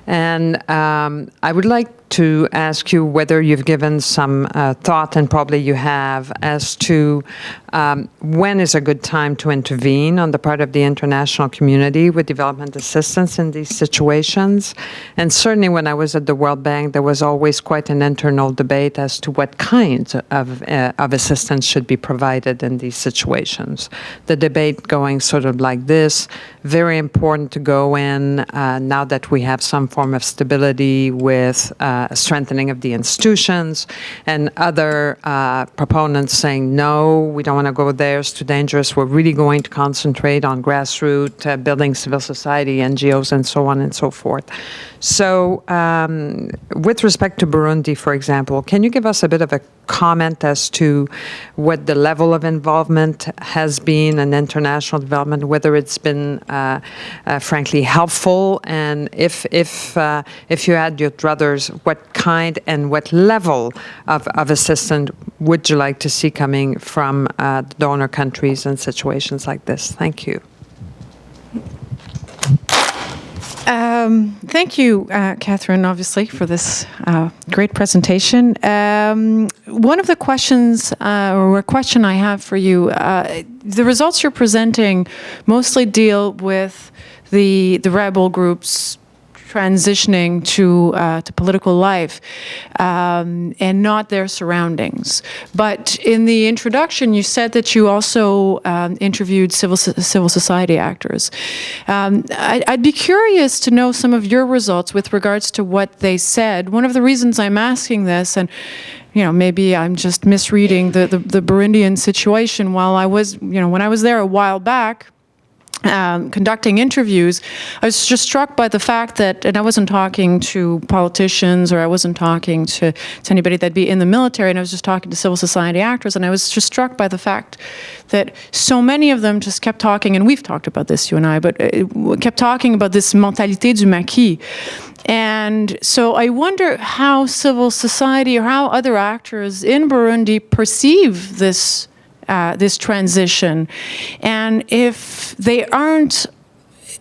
And I would like to ask you whether you've given some thought, and probably you have, as to when is a good time to intervene on the part of the international community with development assistance in these situations. And certainly when I was at the World Bank, there was always quite an internal debate as to what kinds of assistance should be provided in these situations. The debate going sort of like this: very important to go in now that we have some form of stability with a strengthening of the institutions, and other proponents saying, no, we don't want to go there, it's too dangerous, we're really going to concentrate on grassroots, building civil society, NGOs, and so on and so forth. So with respect to Burundi, for example, can you give us a bit of a comment as to what the level of involvement has been in international development, whether it's been frankly helpful, and if you had your druthers, what kind and what level of assistance would you like to see coming from the donor countries in situations like this? Thank you. Thank you, Kattrin, obviously, for this great presentation. One of the questions, or a question I have for you, the results you're presenting mostly deal with the rebel groups transitioning to political life and not their surroundings. But in the introduction, you said that you also interviewed civil society actors. I'd be curious to know some of your results with regards to what they said. One of the reasons I'm asking this, and maybe I'm just misreading the Burundian situation, while I was, when I was there a while back, conducting interviews, I was just struck by the fact that, and I wasn't talking to politicians or I wasn't talking to anybody that'd be in the military, and I was just talking to civil society actors, and I was just struck by the fact that so many of them just kept talking, and we've talked about this, you and I, but kept talking about this mentalité du maquis. And so I wonder how civil society or how other actors in Burundi perceive this this transition, and if they aren't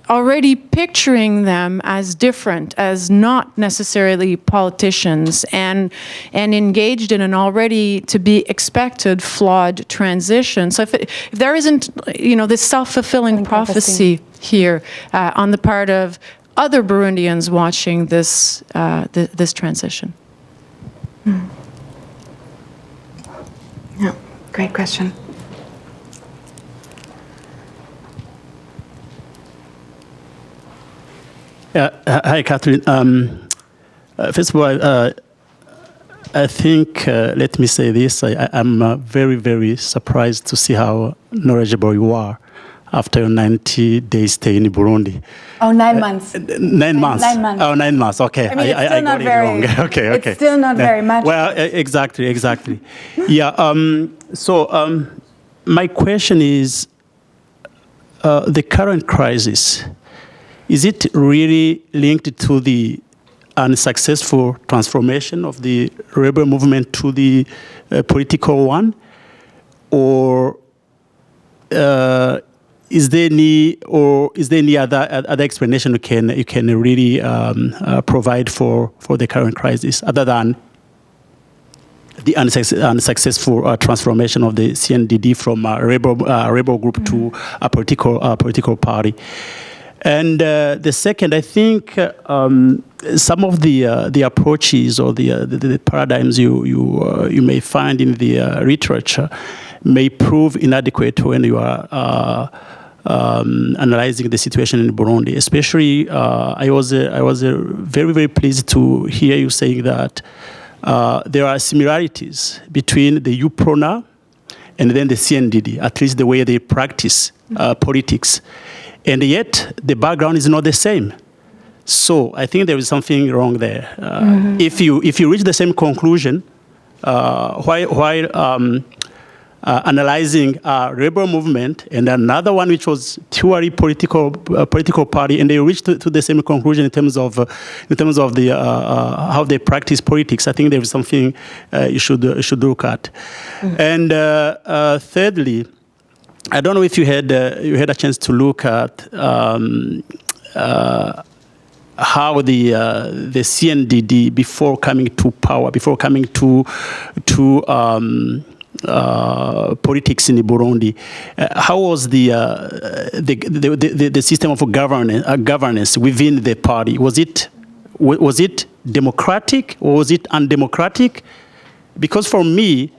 already picturing them as different, as not necessarily politicians, and engaged in an already to be expected flawed transition. So if there isn't, this self-fulfilling prophecy here on the part of other Burundians watching this this transition. Yeah, great question. Hi, Kattrin. First of all, I think, let me say this, I'm very, very surprised to see how knowledgeable you are after 90-day stay in Burundi. Oh, 9 months. 9 months. 9 months. Oh, 9 months. Okay, I mean, it's still not got very, it wrong. Okay. It's still not very much. Well, exactly. Yeah. So my question is, the current crisis, is it really linked to the unsuccessful transformation of the rebel movement to the political one, or is there any other explanation you can really provide for the current crisis other than the unsuccessful transformation of the CNDD from a rebel group to a political party? And the second, I think some of the approaches or the paradigms you may find in the literature may prove inadequate when you are analyzing the situation in Burundi. Especially, I was very, very pleased to hear you saying that there are similarities between the UPRONA and then the CNDD, at least the way they practice politics. And yet, the background is not the same. So I think there is something wrong there. If you reach the same conclusion, while analyzing a rebel movement and another one which was purely political party, and they reached to the same conclusion in terms of the how they practice politics, I think there is something you should look at. And thirdly, I don't know if you had a chance to look at how the CNDD before coming to power, before coming to politics in Burundi, how was the system of governance within the party? Was it democratic or was it undemocratic? Because for me,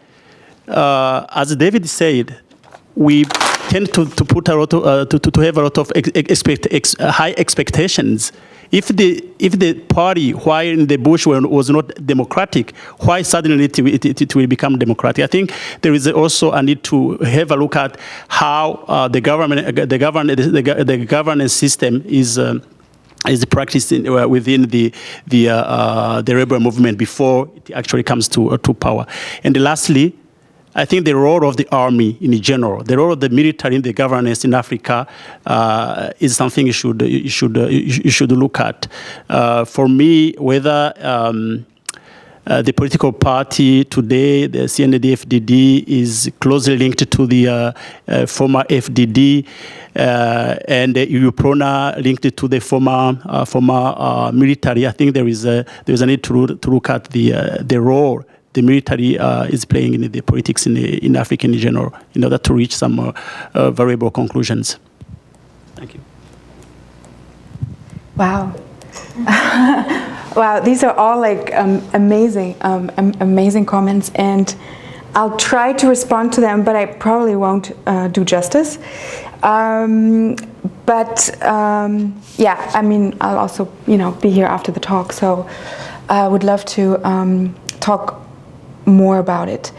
as David said, we tend to put a lot of, to have a lot of high expectations. If the party, while in the bush was not democratic, why suddenly it will become democratic? I think there is also a need to have a look at how the governance system is practiced within the rebel movement before it actually comes to power. And lastly, I think the role of the army in general, the role of the military in the governance in Africa is something you should look at. For me, whether the political party today, the CNDD-FDD, is closely linked to the former FDD, and the UPRONA linked to the former military. I think there is a need to look at the role the military is playing in the politics in Africa in general, in order to reach some variable conclusions. Thank you. Wow. Wow, these are all like amazing comments, and I'll try to respond to them, but I probably won't do justice. Yeah, I mean, I'll also, be here after the talk, so I would love to talk more about it.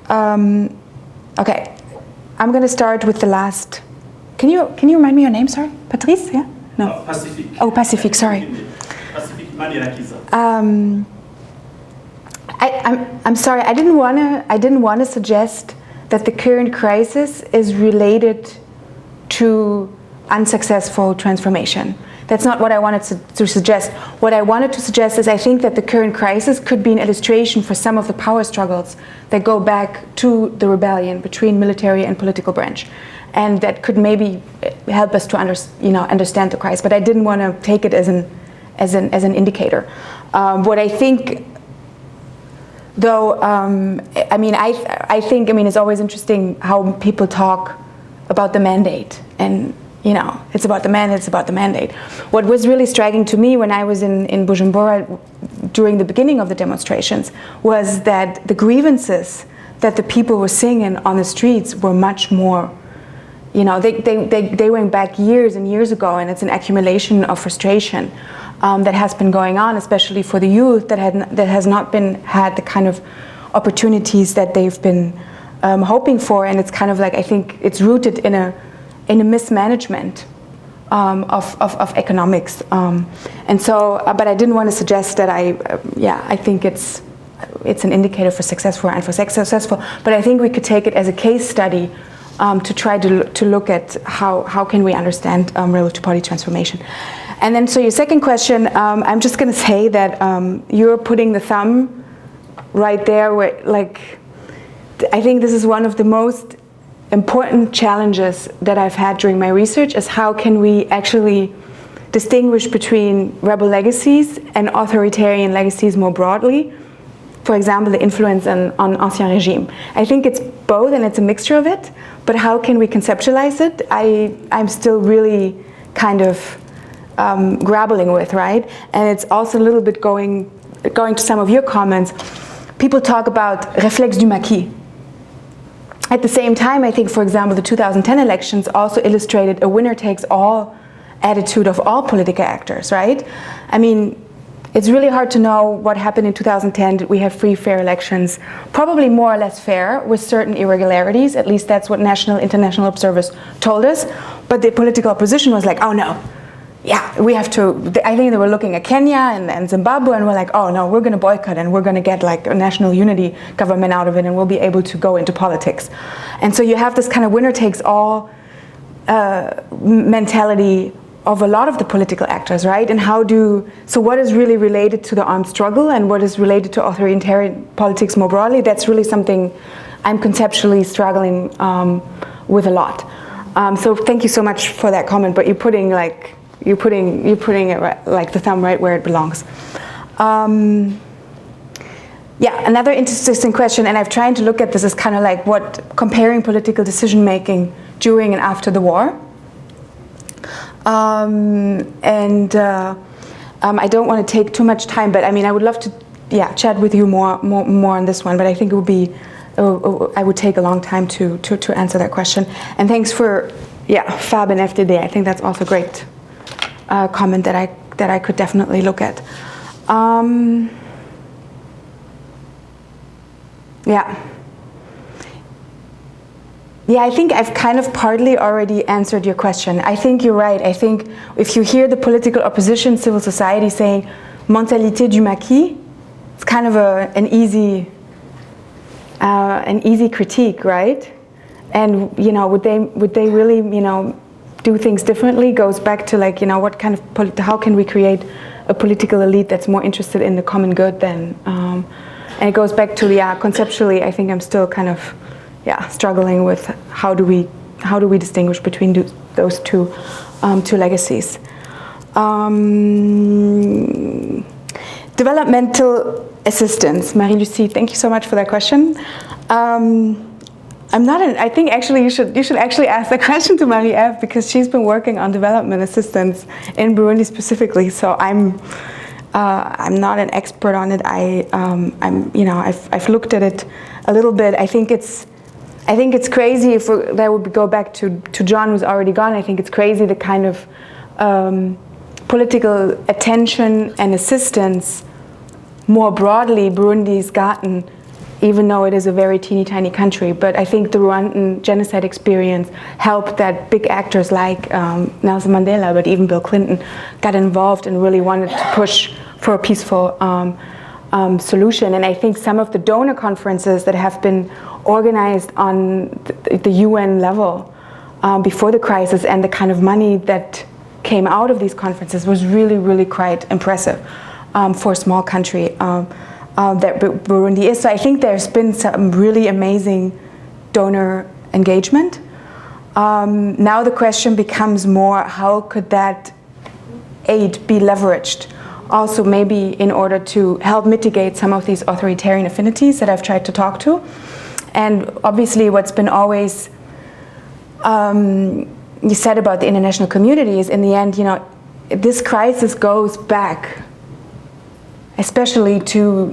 Okay, I'm going to start with the last. Can you remind me your name? Sorry, Patrice. Yeah. No. Pacific. Oh, Pacific. Sorry. Pacific Maniarakiza. I'm sorry. I didn't want to suggest that the current crisis is related to unsuccessful transformation. That's not what I wanted to suggest. What I wanted to suggest is I think that the current crisis could be an illustration for some of the power struggles that go back to the rebellion between military and political branch. And that could maybe help us to understand the crisis. But I didn't want to take it as an indicator. What I think, though, I think it's always interesting how people talk about the mandate, and it's about the mandate. What was really striking to me when I was in Bujumbura during the beginning of the demonstrations was that the grievances that the people were singing on the streets were much more, they went back years and years ago, and it's an accumulation of frustration that has been going on, especially for the youth that has not had the kind of opportunities that they've been hoping for. And it's kind of like, I think it's rooted in in a mismanagement of economics. And so, but I didn't want to suggest that I think it's an indicator for successful and for successful, but I think we could take it as a case study to try to look at how can we understand railroad to party transformation. And then, so your second question, I'm just going to say that you're putting the thumb right there where, like, I think this is one of the most important challenges that I've had during my research, is how can we actually distinguish between rebel legacies and authoritarian legacies more broadly. For example, the influence on Ancien Regime. I think it's both, and it's a mixture of it, but how can we conceptualize it? I'm still really kind of grappling with, right? And it's also a little bit going to some of your comments. People talk about réflexe du maquis. At the same time, I think, for example, the 2010 elections also illustrated a winner-takes-all attitude of all political actors, right? I mean, it's really hard to know what happened in 2010. Did we have free, fair elections? Probably more or less fair, with certain irregularities. At least that's what national, international observers told us. But the political opposition was like, oh no, yeah, we have to. I think they were looking at Kenya and Zimbabwe, and we're like, oh no, we're going to boycott, and we're going to get like a national unity government out of it, and we'll be able to go into politics. And so you have this kind of winner-takes-all mentality of a lot of the political actors, right? And so what is really related to the armed struggle and what is related to authoritarian politics more broadly? That's really something I'm conceptually struggling with a lot. So thank you so much for that comment, but you're putting it right, like the thumb right where it belongs. Yeah, another interesting question, and I've tried to look at this as kind of like comparing political decision making during and after the war. I don't want to take too much time, but I mean, I would love to, chat with you more on this one. But I think it would be, I would take a long time to answer that question. And thanks for, Fab and FDD. I think that's also a great comment that I could definitely look at. Yeah, I think I've kind of partly already answered your question. I think you're right. I think if you hear the political opposition, civil society saying mentalité du maquis, it's kind of an easy critique, right? And would they really do things differently? Goes back to like what kind of how can we create a political elite that's more interested in the common good than and it goes back to conceptually. I think I'm still kind of struggling with how do we distinguish between those two legacies. Developmental assistance, Marie-Lucie, thank you so much for that question. I think actually you should actually ask that question to Marie-Ève, because she's been working on development assistance in Burundi specifically. So I'm not an expert on it. I've looked at it a little bit. I think it's crazy if that would go back to John, who's already gone. I think it's crazy the kind of political attention and assistance more broadly Burundi's gotten, even though it is a very teeny tiny country. But I think the Rwandan genocide experience helped that big actors like Nelson Mandela, but even Bill Clinton, got involved and really wanted to push for a peaceful solution. And I think some of the donor conferences that have been organized on the UN level before the crisis, and the kind of money that came out of these conferences was really, really quite impressive for a small country that Burundi is. So I think there's been some really amazing donor engagement. Now the question becomes more, how could that aid be leveraged? Also maybe in order to help mitigate some of these authoritarian affinities that I've tried to talk to. And obviously what's been always you said about the international community is, in the end, this crisis goes back especially to,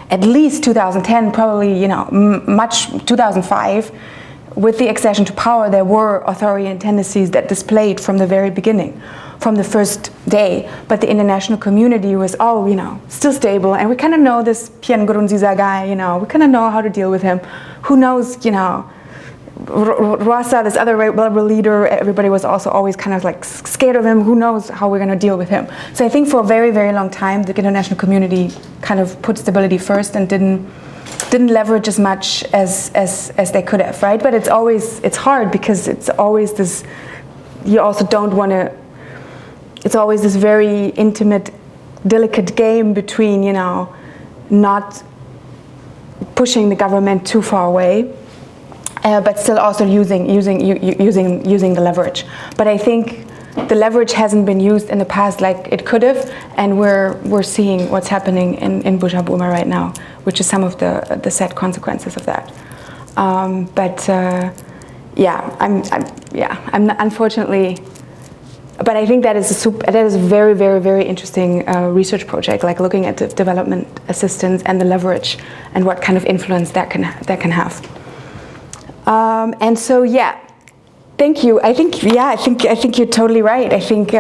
at least 2010, probably, much 2005. With the accession to power, there were authoritarian tendencies that displayed from the very beginning, from the first day. But the international community was, still stable. And we kind of know this Pierre Nkurunziza guy, we kind of know how to deal with him. Who knows, Rwasa, this other rebel leader, everybody was also always kind of like scared of him. Who knows how we're going to deal with him? So I think for a very, very long time, the international community kind of put stability first and didn't leverage as much as they could have, right? But it's hard because it's always this, you also don't want to, it's always this very intimate, delicate game between, not pushing the government too far away, but still also using the leverage. But I think the leverage hasn't been used in the past like it could have, and we're seeing what's happening in Bujumbura right now, which is some of the sad consequences of that. I'm unfortunately. But I think that is a very, very, very interesting research project, like looking at the development assistance and the leverage and what kind of influence that can have. And so, yeah, thank you. I think you're totally right. I think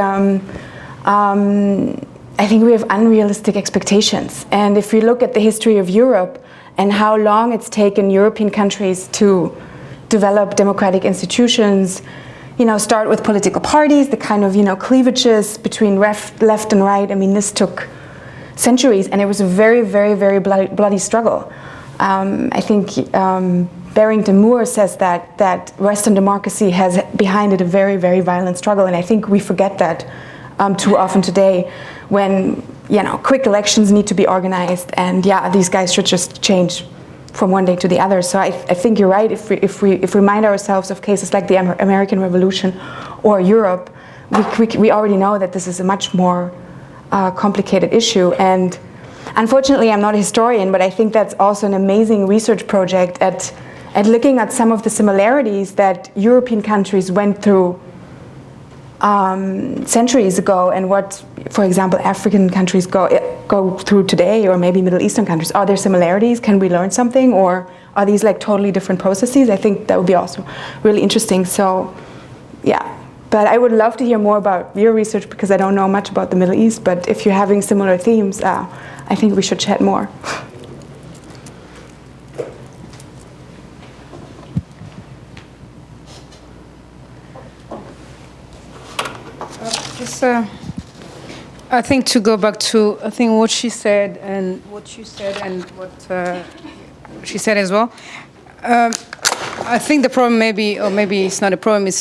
we have unrealistic expectations. And if you look at the history of Europe and how long it's taken European countries to develop democratic institutions, start with political parties, the kind of, cleavages between left and right. I mean, this took centuries, and it was a very, very, very bloody struggle. I think Barrington Moore says that Western democracy has behind it a very, very violent struggle, and I think we forget that too often today when, quick elections need to be organized, and these guys should just change from one day to the other. So I think you're right. If we remind ourselves of cases like the American Revolution or Europe, we already know that this is a much more complicated issue. And unfortunately, I'm not a historian, but I think that's also an amazing research project at looking at some of the similarities that European countries went through centuries ago, and what, for example, African countries go through today, or maybe Middle Eastern countries. Are there similarities? Can we learn something, or are these like totally different processes? I think that would be also really interesting. So, yeah. But I would love to hear more about your research, because I don't know much about the Middle East. But if you're having similar themes, I think we should chat more. I think to go back to what she said and what you said and what she said as well. I think the problem maybe it's not a problem.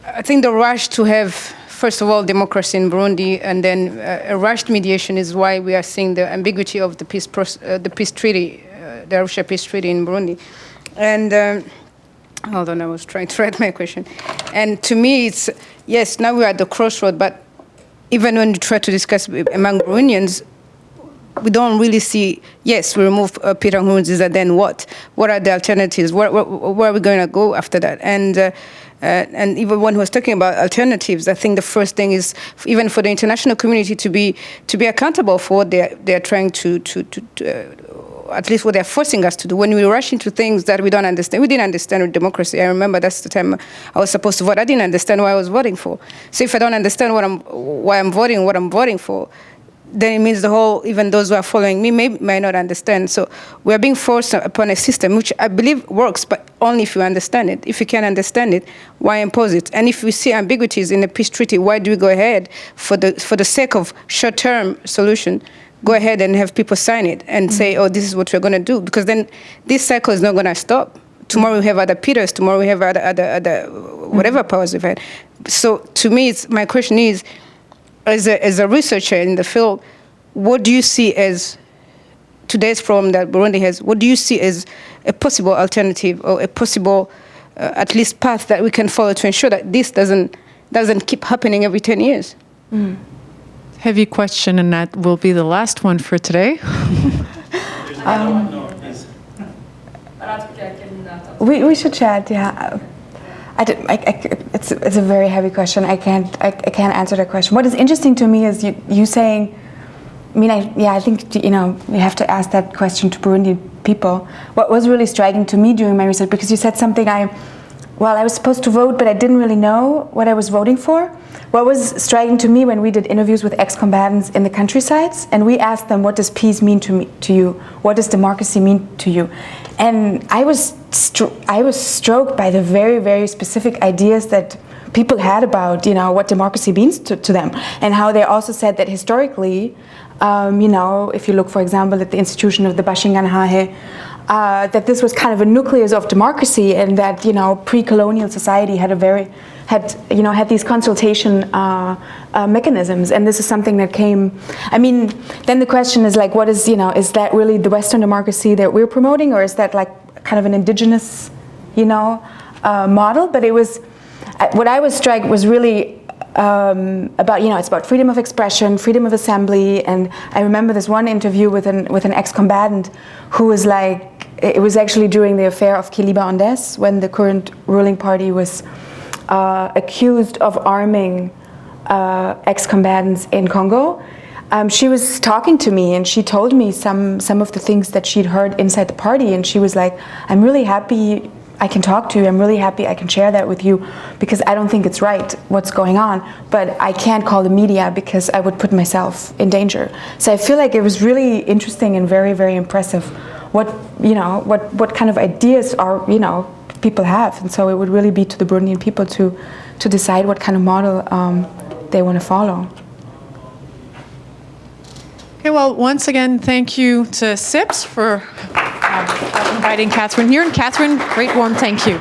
I think the rush to have, first of all, democracy in Burundi, and then a rushed mediation is why we are seeing the ambiguity of the peace treaty, the Arusha peace treaty in Burundi. And hold on, I was trying to write my question. And to me, it's, yes, now we're at the crossroad, but even when you try to discuss among Burundians, we don't really see, yes, we remove Peter Nkurunziza, then what? What are the alternatives? Where are we going to go after that? And even when he was talking about alternatives, I think the first thing is even for the international community to be accountable for what they're trying to at least what they're forcing us to do. When we rush into things that we don't understand, we didn't understand democracy. I remember that's the time I was supposed to vote. I didn't understand what I was voting for. So if I don't understand why I'm voting for, then it means even those who are following me may not understand. So we're being forced upon a system which I believe works, but only if you understand it. If you can't understand it, why impose it? And if we see ambiguities in the peace treaty, why do we go ahead for the sake of short-term solution? Go ahead and have people sign it and say, oh, this is what we're going to do. Because then this cycle is not going to stop. Tomorrow we have other Peters. Tomorrow we have other whatever powers we've had. So to me, my question is, as a researcher in the field, what do you see as today's problem that Burundi has? What do you see as a possible alternative or a possible, at least, path that we can follow to ensure that this doesn't keep happening every 10 years? Mm. Heavy question, and that will be the last one for today. We should chat. Yeah, it's a very heavy question. I can't answer that question. What is interesting to me is you saying. I mean, I think you have to ask that question to Burundi people. What was really striking to me during my research, because you said something I well, I was supposed to vote, but I didn't really know what I was voting for. What was striking to me when we did interviews with ex-combatants in the countrysides, and we asked them, what does peace mean to you? What does democracy mean to you? And I was stroked by the very, very specific ideas that people had about, what democracy means to them, and how they also said that historically, if you look, for example, at the institution of the Bashinganhahe, that this was kind of a nucleus of democracy, and that pre-colonial society had these consultation mechanisms, and this is something that came. I mean, then the question is like, what is that really the Western democracy that we're promoting, or is that like kind of an indigenous model? But it was what I was struck was really about it's about freedom of expression, freedom of assembly. And I remember this one interview with an ex-combatant who was like, it was actually during the affair of Kiliba Andes, when the current ruling party was accused of arming ex-combatants in Congo. She was talking to me, and she told me some of the things that she'd heard inside the party, and she was like, I'm really happy I can talk to you, I'm really happy I can share that with you, because I don't think it's right what's going on, but I can't call the media because I would put myself in danger. So I feel like it was really interesting and very, very impressive what kind of ideas are people have, and so it would really be to the Burundian people to decide what kind of model they want to follow. Okay, well, once again, thank you to CIPS for inviting Kattrin here. And Kattrin, great warm thank you.